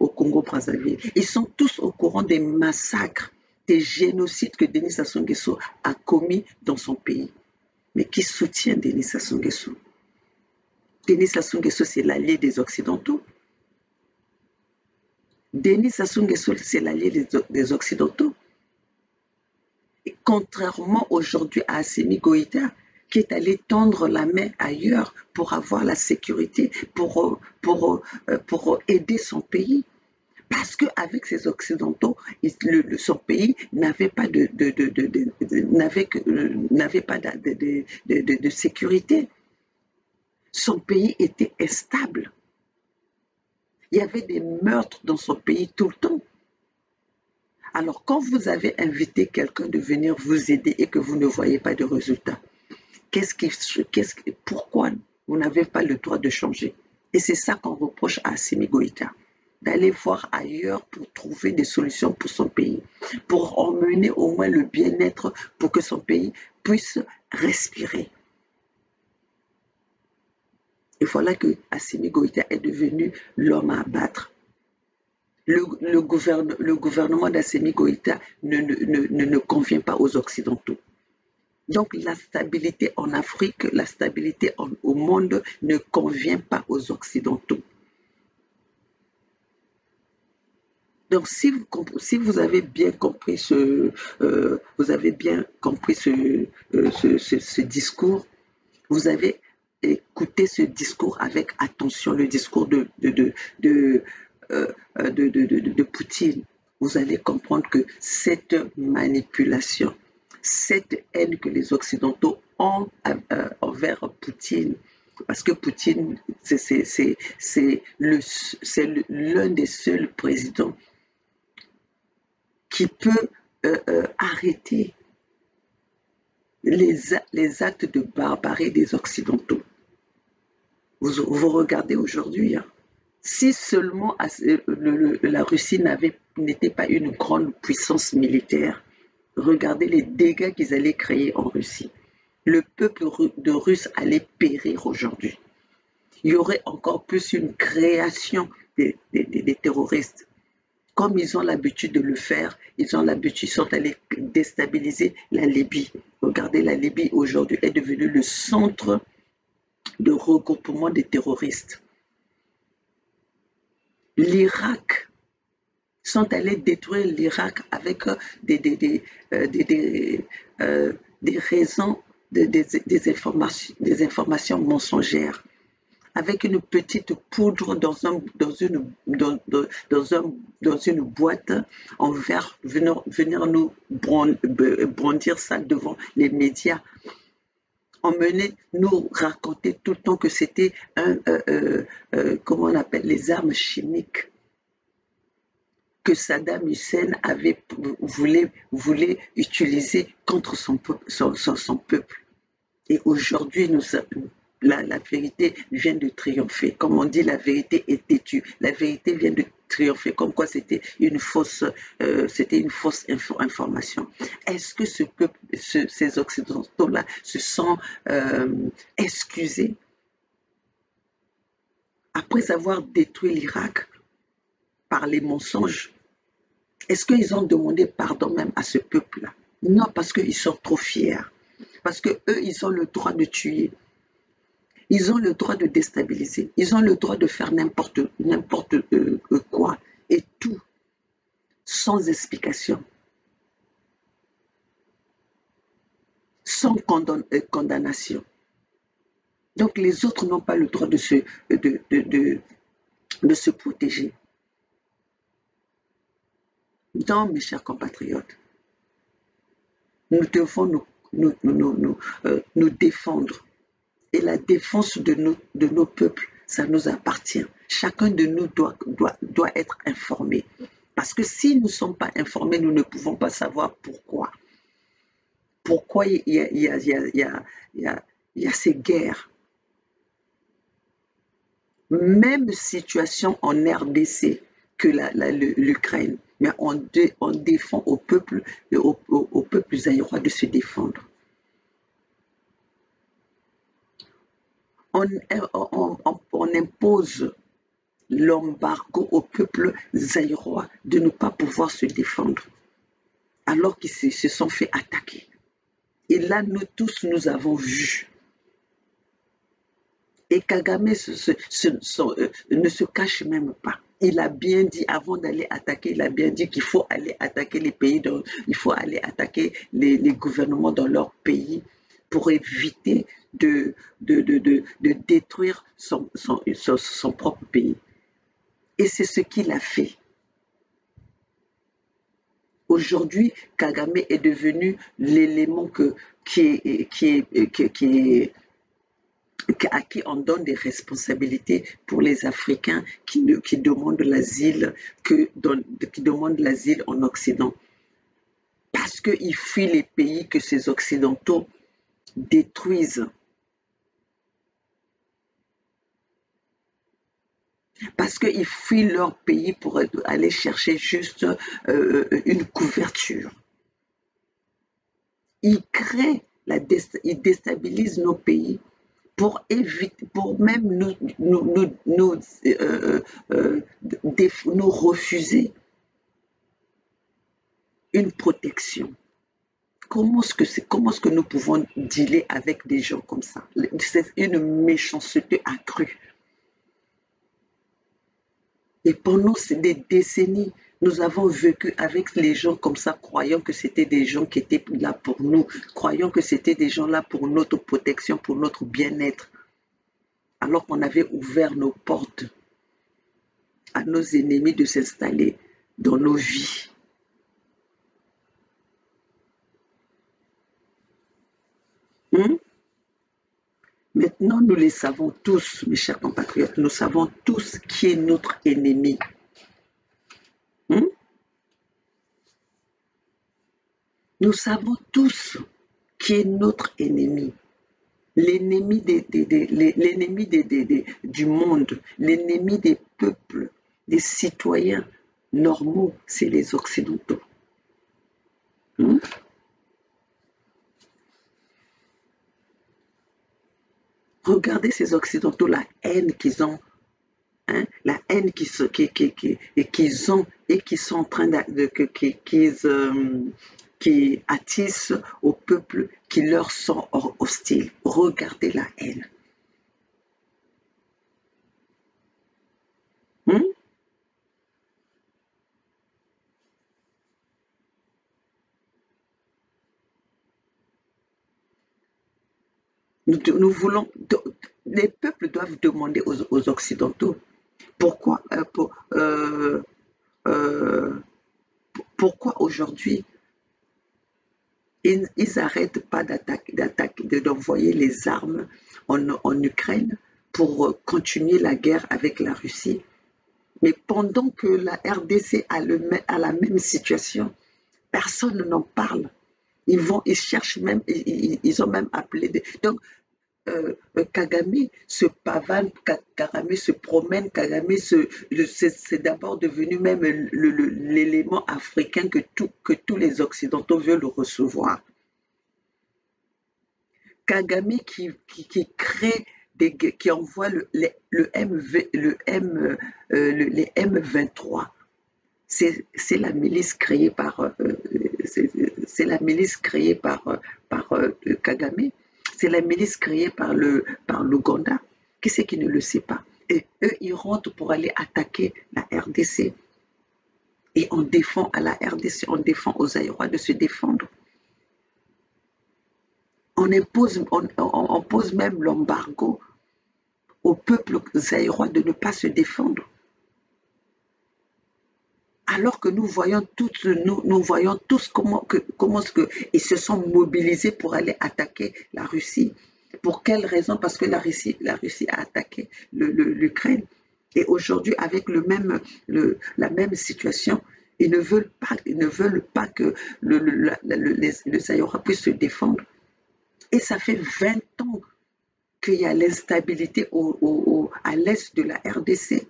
Congo-Brazzaville. Ils sont tous au courant des massacres, des génocides que Denis Sassou Nguesso a commis dans son pays. Mais qui soutient Denis Sassou Nguesso? Denis Sassou Nguesso, c'est l'allié des Occidentaux. Denis Sassou Nguesso, c'est l'allié des Occidentaux. Et contrairement aujourd'hui à Assimi Goïta, qui est allé tendre la main ailleurs pour avoir la sécurité, pour aider son pays. Parce qu'avec ces Occidentaux, son pays n'avait pas de sécurité. Son pays était instable. Il y avait des meurtres dans son pays tout le temps. Alors, quand vous avez invité quelqu'un de venir vous aider et que vous ne voyez pas de résultat, pourquoi vous n'avez pas le droit de changer? Et c'est ça qu'on reproche à Assimi Goïta, d'aller voir ailleurs pour trouver des solutions pour son pays, pour emmener au moins le bien-être pour que son pays puisse respirer. Et voilà que Assimi Goïta est devenu l'homme à abattre. Le gouvernement d'Assimi Goïta ne convient pas aux Occidentaux. Donc la stabilité en Afrique, la stabilité au monde ne convient pas aux Occidentaux. Donc si vous avez bien compris ce discours, vous avez écouté ce discours avec attention, le discours de Poutine. Vous allez comprendre que cette manipulation, cette haine que les Occidentaux ont envers Poutine, parce que Poutine, c'est l'un des seuls présidents qui peut arrêter les actes de barbarie des Occidentaux. Vous regardez aujourd'hui, hein, si seulement la Russie n'était pas une grande puissance militaire, regardez les dégâts qu'ils allaient créer en Russie. le peuple de Russes allait périr aujourd'hui. Il y aurait encore plus une création des terroristes. Comme ils ont l'habitude de le faire, ils sont allés déstabiliser la Libye. Regardez, la Libye aujourd'hui est devenue le centre de regroupement des terroristes. L'Irak, sont allés détruire l'Irak avec des raisons, des informations mensongères, avec une petite poudre dans une boîte en verre, venir nous brandir ça devant les médias. Emmener nous raconter tout le temps que c'était comment on appelle, les armes chimiques que Saddam Hussein voulait utiliser contre son peuple. Et aujourd'hui, la vérité vient de triompher. Comme on dit, la vérité est têtue. La vérité vient de triompher, comme quoi c'était une fausse information. Est-ce que ces Occidentaux-là se sont excusés après avoir détruit l'Irak par les mensonges? Est-ce qu'ils ont demandé pardon même à ce peuple-là? Non, parce qu'ils sont trop fiers. Parce qu'eux, ils ont le droit de tuer. Ils ont le droit de déstabiliser. Ils ont le droit de faire n'importe quoi. Et tout, sans explication. Sans condamnation. Donc les autres n'ont pas le droit de se protéger. Donc, mes chers compatriotes, nous devons nous défendre. Et la défense de nos peuples, ça nous appartient. Chacun de nous doit être informé. Parce que si nous ne sommes pas informés, nous ne pouvons pas savoir pourquoi. Pourquoi il y a ces guerres. Même situation en RDC que l'Ukraine. Mais on défend au peuple zaïrois de se défendre. On impose l'embargo au peuple zaïrois de ne pas pouvoir se défendre, alors qu'ils se sont fait attaquer. Et là, nous tous, nous avons vu. Et Kagame ne se cache même pas. Il a bien dit, avant d'aller attaquer, il a bien dit qu'il faut aller attaquer les pays, il faut aller attaquer les gouvernements dans leur pays pour éviter de détruire son propre pays. Et c'est ce qu'il a fait. Aujourd'hui, Kagame est devenu l'élément à qui on donne des responsabilités pour les Africains qui demandent l'asile, qui demandent l'asile en Occident. Parce qu'ils fuient les pays que ces Occidentaux détruisent. Parce qu'ils fuient leur pays pour aller chercher juste une couverture. Ils créent, ils déstabilisent nos pays pour même nous refuser une protection. Comment est-ce que nous pouvons dealer avec des gens comme ça? C'est une méchanceté accrue. Et pendant des décennies, nous avons vécu avec les gens comme ça, croyant que c'était des gens qui étaient là pour nous, croyant que c'était des gens là pour notre protection, pour notre bien-être, alors qu'on avait ouvert nos portes à nos ennemis de s'installer dans nos vies. Maintenant, nous les savons tous, mes chers compatriotes, nous savons tous qui est notre ennemi. Nous savons tous qui est notre ennemi. L'ennemi du monde, l'ennemi des peuples, des citoyens normaux, c'est les Occidentaux. Regardez ces Occidentaux, la haine qu'ils ont, hein, la haine qu'ils ont et qui sont en train qui attissent au peuple qui leur sont hostiles. Regardez la haine. Hmm? Nous voulons, les peuples doivent demander aux Occidentaux pourquoi, euh, pourquoi aujourd'hui ils n'arrêtent pas d'envoyer les armes en Ukraine pour continuer la guerre avec la Russie. Mais pendant que la RDC a la même situation, personne n'en parle. Ils cherchent même, ils ont même appelé donc, Kagame se pavane, Kagame se promène, Kagame c'est d'abord devenu même l'élément africain que tous les Occidentaux veulent recevoir. Kagame qui crée qui envoie les M23. C'est la milice créée par c'est la milice créée par Kagame. C'est la milice créée par l'Ouganda. Qui c'est qui ne le sait pas? Et eux, ils rentrent pour aller attaquer la RDC. Et on défend à la RDC, on défend aux Aïrois de se défendre. On pose même l'embargo au peuple zaïrois de ne pas se défendre. Alors que nous voyons tous comment ils se sont mobilisés pour aller attaquer la Russie. Pour quelle raison? Parce que la Russie a attaqué l'Ukraine. Et aujourd'hui, avec la même situation, ils ne veulent pas que les Aïrois puissent se défendre. Et ça fait 20 ans qu'il y a l'instabilité à l'est de la RDC.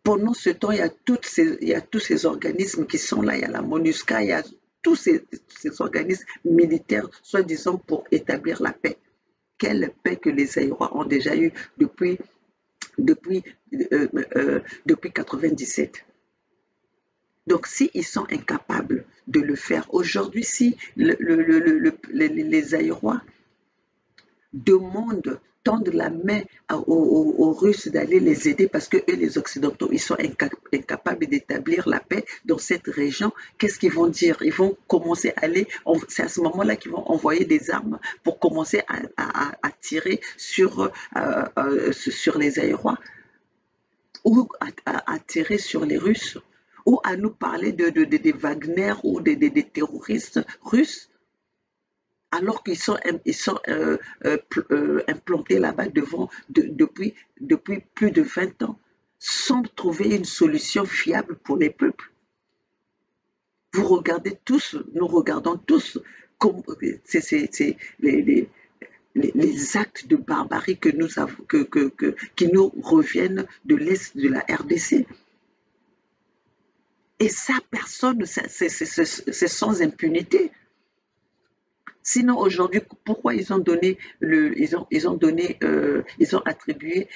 Pendant ce temps, il y a tous ces organismes qui sont là. Il y a la MONUSCA, il y a tous ces organismes militaires, soi-disant pour établir la paix. Quelle paix que les Aïrois ont déjà eue depuis 97. Donc, s'ils sont incapables de le faire aujourd'hui, si les Aïrois tendent la main aux Russes d'aller les aider parce que eux, les Occidentaux, ils sont incapables d'établir la paix dans cette région, qu'est-ce qu'ils vont dire? Ils vont commencer à aller, c'est à ce moment-là qu'ils vont envoyer des armes pour commencer à tirer sur les Aïrois ou à tirer sur les Russes ou à nous parler de Wagner ou des terroristes russes alors qu'ils sont implantés là-bas depuis plus de 20 ans, sans trouver une solution fiable pour les peuples. Nous regardons tous comme les actes de barbarie qui nous reviennent de l'Est de la RDC. Et ça, personne, c'est sans impunité. Sinon, aujourd'hui, pourquoi ils ont attribué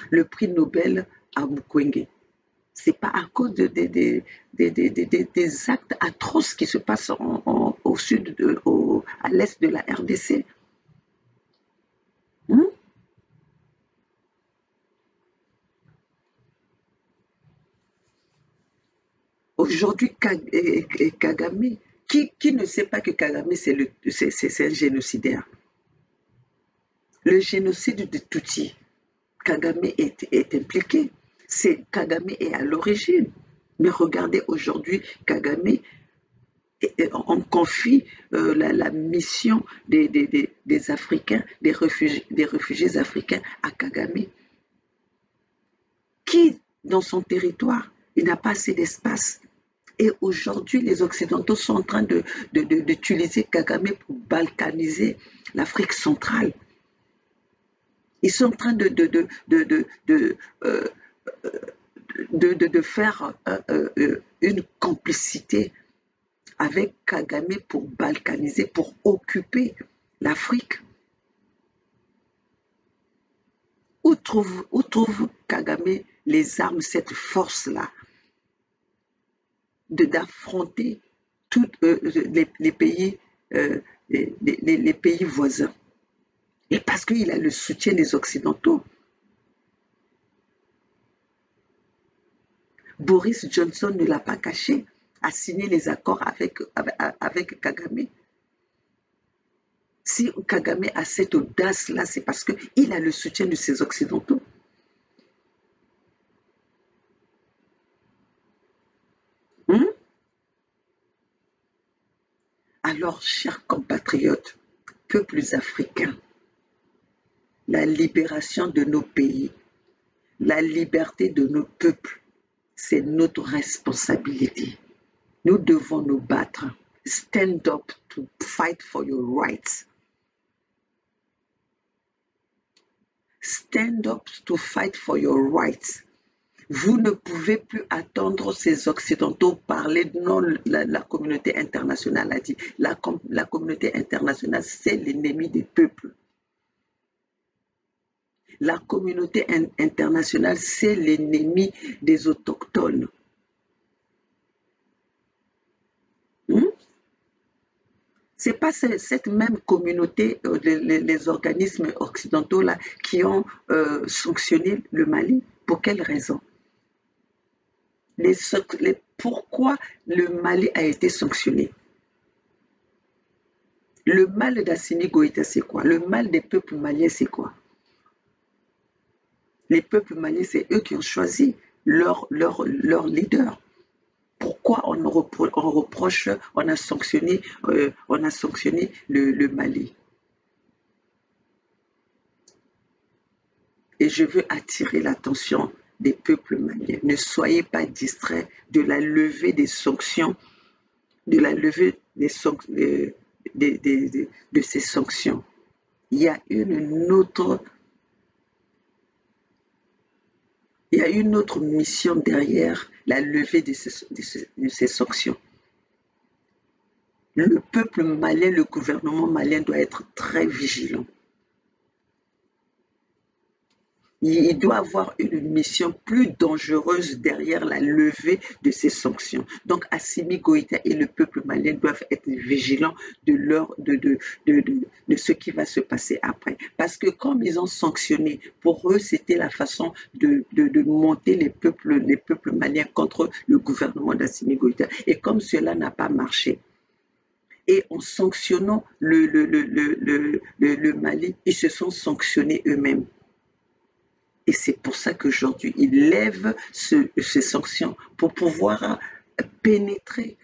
le prix Nobel à Mukwege? C'est pas à cause des actes atroces qui se passent au sud, à l'est de la RDC. Hein? Aujourd'hui, Kagame, qui ne sait pas que Kagame, c'est un génocidaire? Le génocide de Tutsi, Kagame est impliqué. Kagame est à l'origine. Mais regardez aujourd'hui, Kagame, on confie la mission des Africains, des réfugiés africains à Kagame. Qui, dans son territoire, il n'a pas assez d'espace. Et aujourd'hui, les Occidentaux sont en train d'utiliser Kagame pour balkaniser l'Afrique centrale. Ils sont en train de faire une complicité avec Kagame pour balkaniser, pour occuper l'Afrique. Où trouve Kagame les armes, cette force-là, d'affronter tous les pays, les pays voisins? Et parce qu'il a le soutien des Occidentaux. Boris Johnson ne l'a pas caché, a signé les accords avec Kagame. Si Kagame a cette audace-là, c'est parce qu'il a le soutien de ses Occidentaux. Alors, chers compatriotes, peuples africains, la libération de nos pays, la liberté de nos peuples, c'est notre responsabilité. Nous devons nous battre. Stand up to fight for your rights. Stand up to fight for your rights. Vous ne pouvez plus attendre ces Occidentaux parler. Non, la communauté internationale a dit. La communauté internationale, c'est l'ennemi des peuples. La communauté internationale, c'est l'ennemi des autochtones. C'est pas cette même communauté, les organismes occidentaux là, qui ont sanctionné le Mali. Pour quelle raison? Pourquoi le Mali a été sanctionné? Le mal d'Assimi Goïta, c'est quoi? Le mal des peuples maliens, c'est quoi? Les peuples maliens, c'est eux qui ont choisi leur leader. Pourquoi on reproche, on a sanctionné le Mali? Et je veux attirer l'attention des peuples maliens. Ne soyez pas distraits de la levée des sanctions, de ces sanctions. Il y a une autre mission derrière la levée de ces sanctions. Le peuple malien, le gouvernement malien doit être très vigilant. Il doit avoir une mission plus dangereuse derrière la levée de ces sanctions. Donc, Assimi Goïta et le peuple malien doivent être vigilants de ce qui va se passer après. Parce que comme ils ont sanctionné, pour eux, c'était la façon de monter les peuples maliens contre le gouvernement d'Assimi Goïta. Et comme cela n'a pas marché, et en sanctionnant le Mali, ils se sont sanctionnés eux-mêmes. Et c'est pour ça qu'aujourd'hui, ils lèvent ces sanctions pour pouvoir pénétrer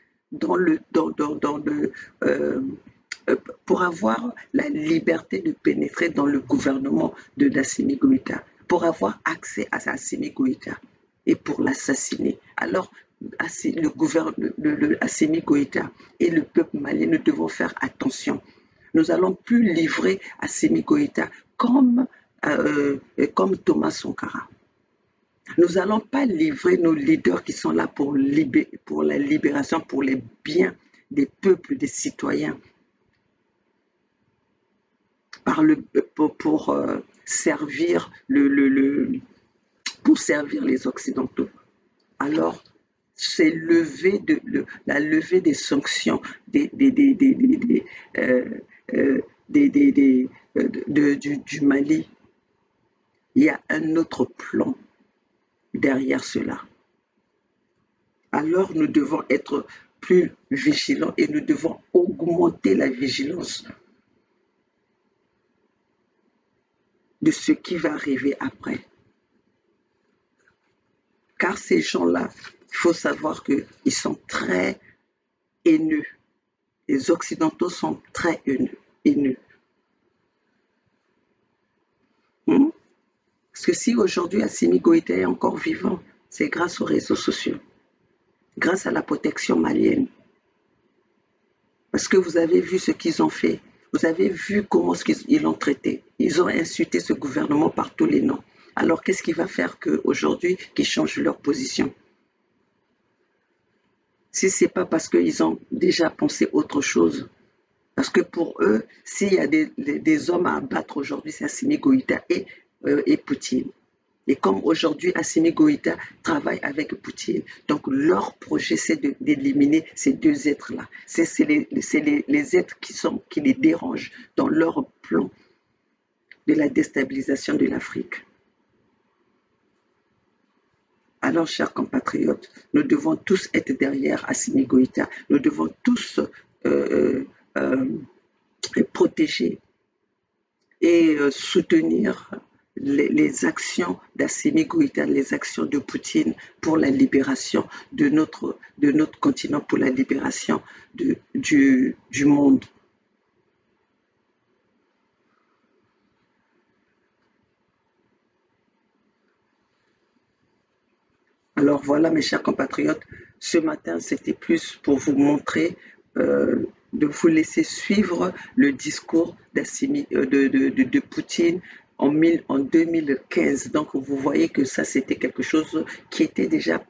pour avoir la liberté de pénétrer dans le gouvernement de Assimi Goïta, pour avoir accès à Assimi Goïta et pour l'assassiner. Alors, Assimi Goïta et le peuple malien, nous devons faire attention. Nous n'allons plus livrer Assimi Goïta comme Thomas Sankara. Nous n'allons pas livrer nos leaders qui sont là pour la libération, pour les biens des peuples, des citoyens, pour servir les Occidentaux. Alors, c'est la levée des sanctions du Mali. Il y a un autre plan derrière cela. Alors nous devons être plus vigilants et nous devons augmenter la vigilance de ce qui va arriver après. Car ces gens-là, il faut savoir qu'ils sont très haineux. Les Occidentaux sont très haineux. Parce que si aujourd'hui Assimi Goïta est encore vivant, c'est grâce aux réseaux sociaux, grâce à la protection malienne. Parce que vous avez vu ce qu'ils ont fait, vous avez vu comment ils l'ont traité. Ils ont insulté ce gouvernement par tous les noms. Alors qu'est-ce qui va faire qu'aujourd'hui, qu'ils changent leur position? Si ce n'est pas parce qu'ils ont déjà pensé autre chose. Parce que pour eux, s'il y a des hommes à abattre aujourd'hui, c'est Assimi Goïta. Et et Poutine. Et comme aujourd'hui, Assimi Goïta travaille avec Poutine, donc leur projet, c'est d'éliminer ces deux êtres-là. C'est les êtres qui les dérangent dans leur plan de la déstabilisation de l'Afrique. Alors, chers compatriotes, nous devons tous être derrière Assimi Goïta. Nous devons tous protéger et soutenir les actions d'Assimi Goïta, les actions de Poutine pour la libération de notre continent, pour la libération du monde. Alors voilà, mes chers compatriotes, ce matin, c'était plus pour vous montrer, de vous laisser suivre le discours de Poutine en 2015. Donc, vous voyez que ça, c'était quelque chose qui était déjà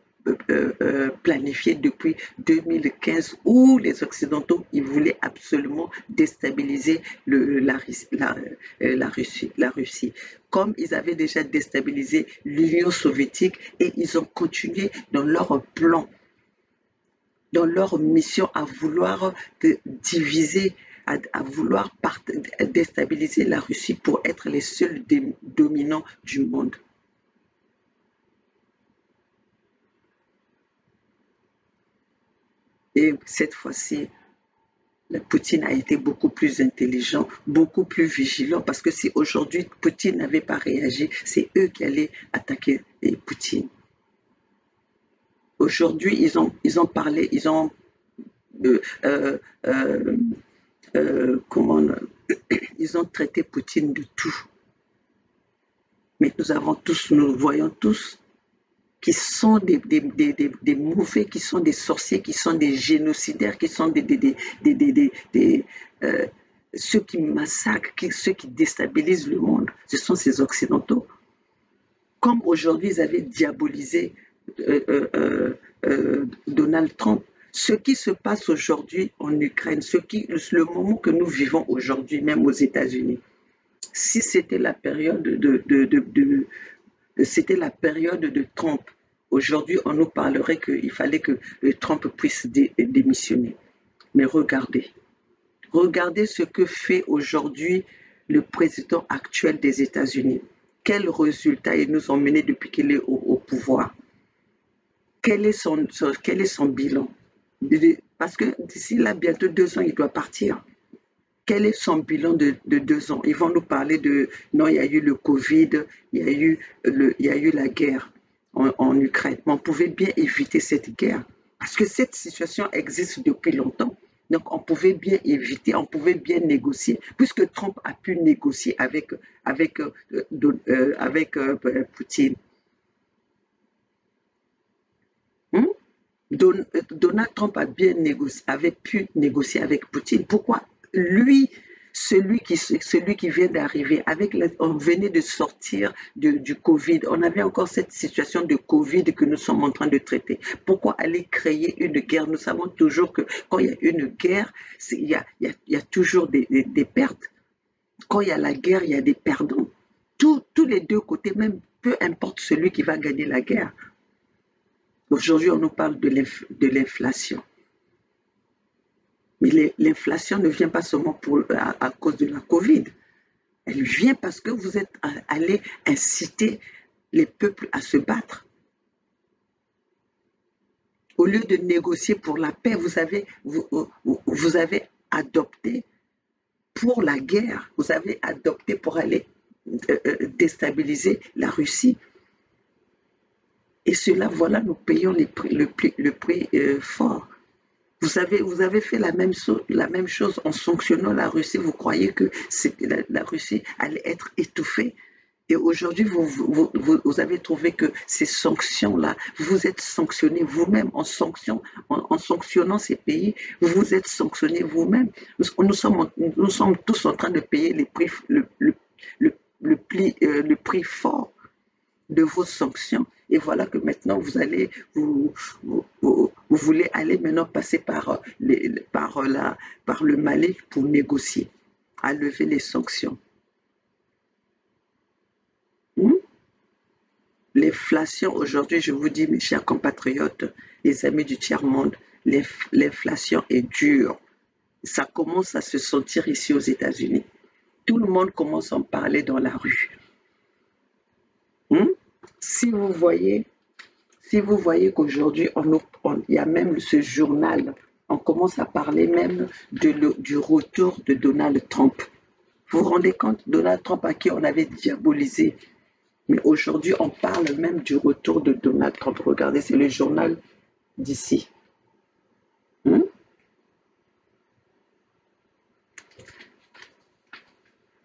planifié depuis 2015, où les Occidentaux ils voulaient absolument déstabiliser la Russie. Comme ils avaient déjà déstabilisé l'Union soviétique et ils ont continué dans leur plan, dans leur mission à vouloir diviser, à vouloir déstabiliser la Russie pour être les seuls dominants du monde. Et cette fois-ci, Poutine a été beaucoup plus intelligent, beaucoup plus vigilant, parce que si aujourd'hui Poutine n'avait pas réagi, c'est eux qui allaient attaquer Poutine. Aujourd'hui, ils ont parlé, ils ont ils ont traité Poutine de tout. Mais nous voyons tous qui sont des mauvais, qui sont des sorciers, qui sont des génocidaires, qui sont ceux qui massacrent, ceux qui déstabilisent le monde. Ce sont ces Occidentaux. Comme aujourd'hui, ils avaient diabolisé Donald Trump. Ce qui se passe aujourd'hui en Ukraine, le moment que nous vivons aujourd'hui, même aux États-Unis, si c'était la période c'était la période de Trump. Aujourd'hui, on nous parlerait qu'il fallait que Trump puisse démissionner. Mais regardez ce que fait aujourd'hui le président actuel des États-Unis. Quels résultats il nous ont menés depuis qu'il est au pouvoir? Quel est son bilan? Parce que d'ici là, bientôt 2 ans, il doit partir. Quel est son bilan de 2 ans? Ils vont nous parler de non, il y a eu le Covid, il y a eu la guerre en Ukraine. Mais on pouvait bien éviter cette guerre parce que cette situation existe depuis longtemps. Donc on pouvait bien éviter, on pouvait bien négocier, puisque Trump a pu négocier avec Poutine. Donald Trump avait pu négocier avec Poutine. Pourquoi lui, celui qui vient d'arriver, on venait de sortir du Covid, on avait encore cette situation de Covid que nous sommes en train de traiter. Pourquoi aller créer une guerre? Nous savons toujours que quand il y a une guerre, il y a toujours des pertes. Quand il y a la guerre, il y a des perdants. Tous les deux côtés, même peu importe celui qui va gagner la guerre. Aujourd'hui, on nous parle de l'inflation. Mais l'inflation ne vient pas seulement à cause de la Covid. Elle vient parce que vous êtes allé inciter les peuples à se battre. Au lieu de négocier pour la paix, vous avez adopté pour la guerre. Vous avez adopté pour aller déstabiliser la Russie. Et cela, voilà, nous payons le prix fort. Vous avez fait la même chose en sanctionnant la Russie. Vous croyez que la Russie allait être étouffée. Et aujourd'hui, vous avez trouvé que ces sanctions-là, vous êtes sanctionnés vous-même en sanctionnant ces pays. Vous vous êtes sanctionnés vous-même. Nous sommes tous en train de payer le prix fort de vos sanctions. Et voilà que maintenant vous voulez aller maintenant passer par le Mali pour négocier, à lever les sanctions. L'inflation aujourd'hui, je vous dis, mes chers compatriotes, les amis du tiers-monde, l'inflation est dure. Ça commence à se sentir ici aux États-Unis. Tout le monde commence à en parler dans la rue. Si vous voyez qu'aujourd'hui, il y a même ce journal, on commence à parler même du retour de Donald Trump. Vous vous rendez compte, Donald Trump à qui on avait diabolisé. Mais aujourd'hui, on parle même du retour de Donald Trump. Regardez, c'est le journal d'ici.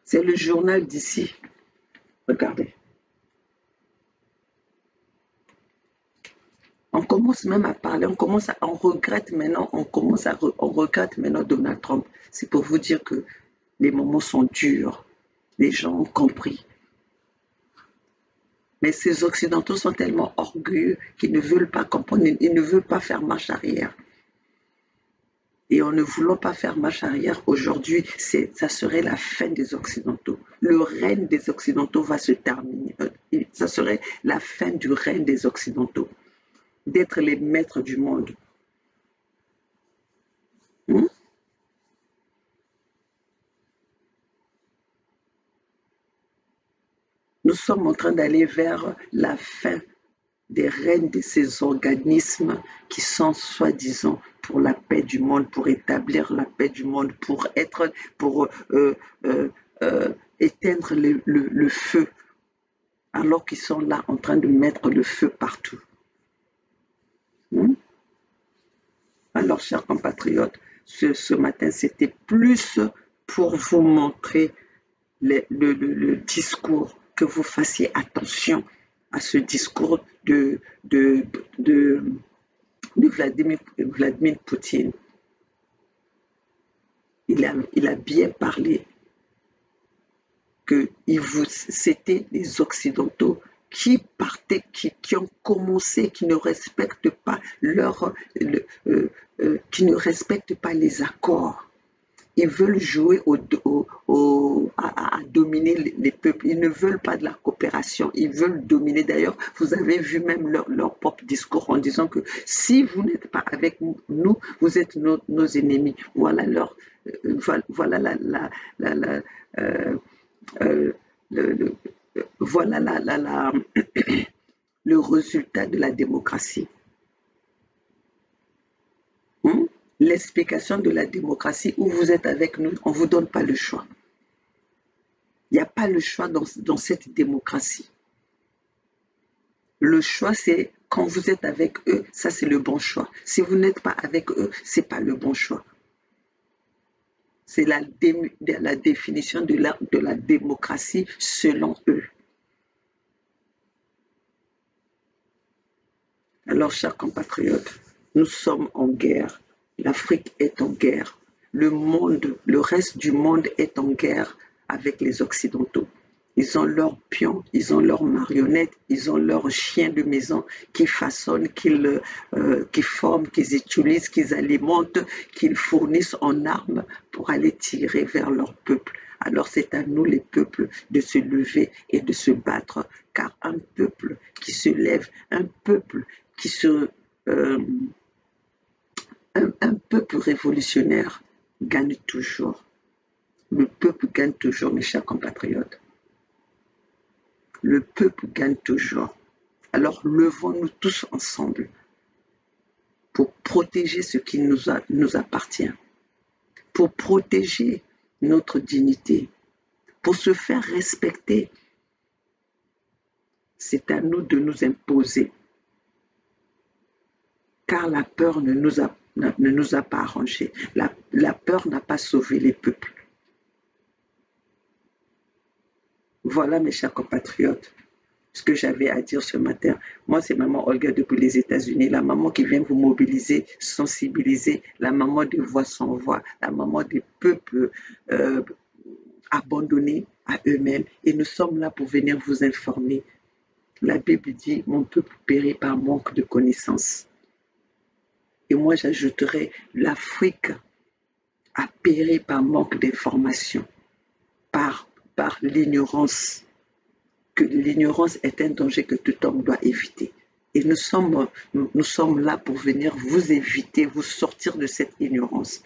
C'est le journal d'ici. Regardez. On commence même à parler, on regrette maintenant Donald Trump. C'est pour vous dire que les moments sont durs. Les gens ont compris. Mais ces Occidentaux sont tellement orgueilleux qu'ils ne veulent pas comprendre, ils ne veulent pas faire marche arrière. Et en ne voulant pas faire marche arrière, aujourd'hui, ça serait la fin des Occidentaux. Le règne des Occidentaux va se terminer. Ça serait la fin du règne des Occidentaux. D'être les maîtres du monde. Nous sommes en train d'aller vers la fin des règnes de ces organismes qui sont soi-disant pour la paix du monde, pour établir la paix du monde, pour éteindre le feu, alors qu'ils sont là en train de mettre le feu partout. Alors, chers compatriotes, ce matin, c'était plus pour vous montrer le discours, que vous fassiez attention à ce discours de Vladimir Poutine. Il a bien parlé que c'était les Occidentaux qui partaient, qui ont commencé, qui ne respectent pas qui ne respectent pas les accords. Ils veulent jouer à dominer les peuples. Ils ne veulent pas de la coopération. Ils veulent dominer. D'ailleurs, vous avez vu même leur propre discours en disant que si vous n'êtes pas avec nous, vous êtes nos ennemis. Voilà le résultat de la démocratie. L'explication de la démocratie où vous êtes avec nous, on ne vous donne pas le choix. Il n'y a pas le choix dans cette démocratie. Le choix, c'est quand vous êtes avec eux, ça c'est le bon choix. Si vous n'êtes pas avec eux, ce n'est pas le bon choix. C'est la définition de la démocratie selon eux. Alors, chers compatriotes, nous sommes en guerre. L'Afrique est en guerre. Le reste du monde est en guerre avec les Occidentaux. Ils ont leurs pions, ils ont leurs marionnettes, ils ont leurs chiens de maison qui façonnent, qui forment, qu'ils utilisent, qu'ils alimentent, qu'ils fournissent en armes pour aller tirer vers leur peuple. Alors c'est à nous les peuples de se lever et de se battre, car un peuple qui se lève, un peuple qui un peuple révolutionnaire gagne toujours. Le peuple gagne toujours, mes chers compatriotes. Le peuple gagne toujours. Alors levons-nous tous ensemble pour protéger ce qui nous appartient, pour protéger notre dignité, pour se faire respecter. C'est à nous de nous imposer, car la peur ne nous a pas arrangés. La peur n'a pas sauvé les peuples. Voilà, mes chers compatriotes, ce que j'avais à dire ce matin. Moi, c'est maman Olga depuis les États-Unis, la maman qui vient vous mobiliser, sensibiliser, la maman de Voix sans voix, la maman des peuples abandonnés à eux-mêmes. Et nous sommes là pour venir vous informer. La Bible dit, mon peuple périt par manque de connaissances. Et moi, j'ajouterais, l'Afrique a péri par manque d'information, par l'ignorance. que l'ignorance est un danger que tout homme doit éviter. Et nous sommes là pour venir vous éviter, vous sortir de cette ignorance.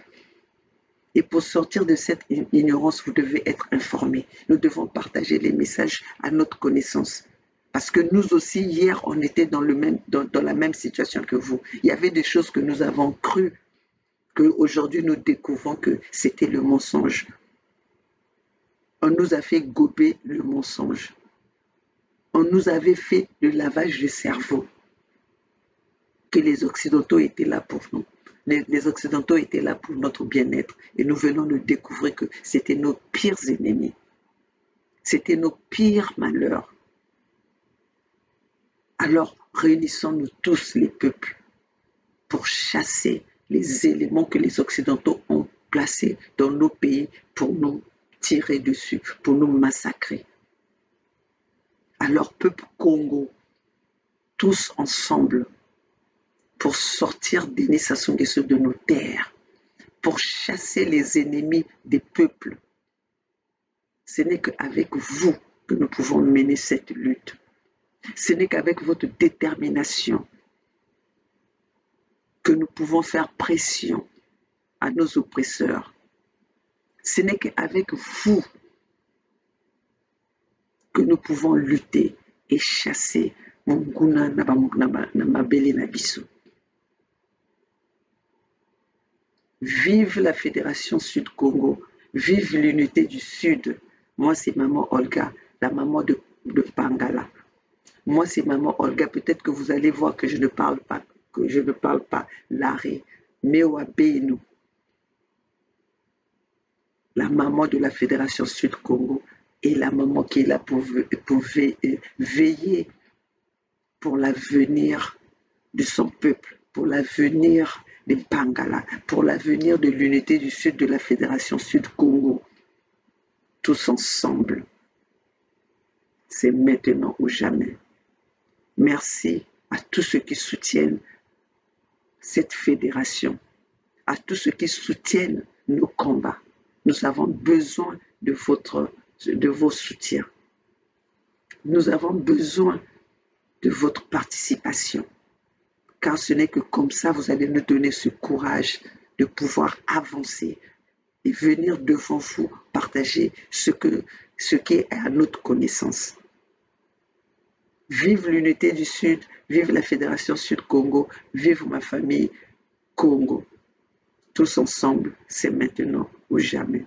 Et pour sortir de cette ignorance, vous devez être informé. Nous devons partager les messages à notre connaissance. Parce que nous aussi, hier, on était dans la même situation que vous. Il y avait des choses que nous avons crues, qu'aujourd'hui nous découvrons que c'était le mensonge. On nous a fait gober le mensonge. On nous avait fait le lavage du cerveau. Que les Occidentaux étaient là pour nous. Les Occidentaux étaient là pour notre bien-être. Et nous venons de découvrir que c'était nos pires ennemis. C'était nos pires malheurs. Alors, réunissons-nous tous les peuples pour chasser les éléments que les Occidentaux ont placés dans nos pays pour nous tirer dessus, pour nous massacrer. Alors, peuple Congo, tous ensemble, pour sortir Denis Sassou Nguesso de nos terres, pour chasser les ennemis des peuples. Ce n'est qu'avec vous que nous pouvons mener cette lutte. Ce n'est qu'avec votre détermination que nous pouvons faire pression à nos oppresseurs. Ce n'est qu'avec vous que nous pouvons lutter et chasser Munguna Namabele Nabiso. Vive la Fédération Sud-Congo, vive l'unité du Sud. Moi, c'est maman Olga, la maman de Pangala. Moi, c'est maman Olga. Peut-être que vous allez voir que je ne parle pas l'arrêt. Mewa Beynou, la maman de la Fédération Sud-Congo et la maman qui est là pour veiller pour l'avenir de son peuple, pour l'avenir des Pangala, pour l'avenir de l'unité du Sud de la Fédération Sud-Congo. Tous ensemble. C'est maintenant ou jamais. Merci à tous ceux qui soutiennent cette fédération, à tous ceux qui soutiennent nos combats. Nous avons besoin de vos soutiens. Nous avons besoin de votre participation. Car ce n'est que comme ça vous allez nous donner ce courage de pouvoir avancer et venir devant vous partager ce qui est à notre connaissance. Vive l'unité du Sud, vive la Fédération Sud-Congo, vive ma famille Congo. Tous ensemble, c'est maintenant ou jamais.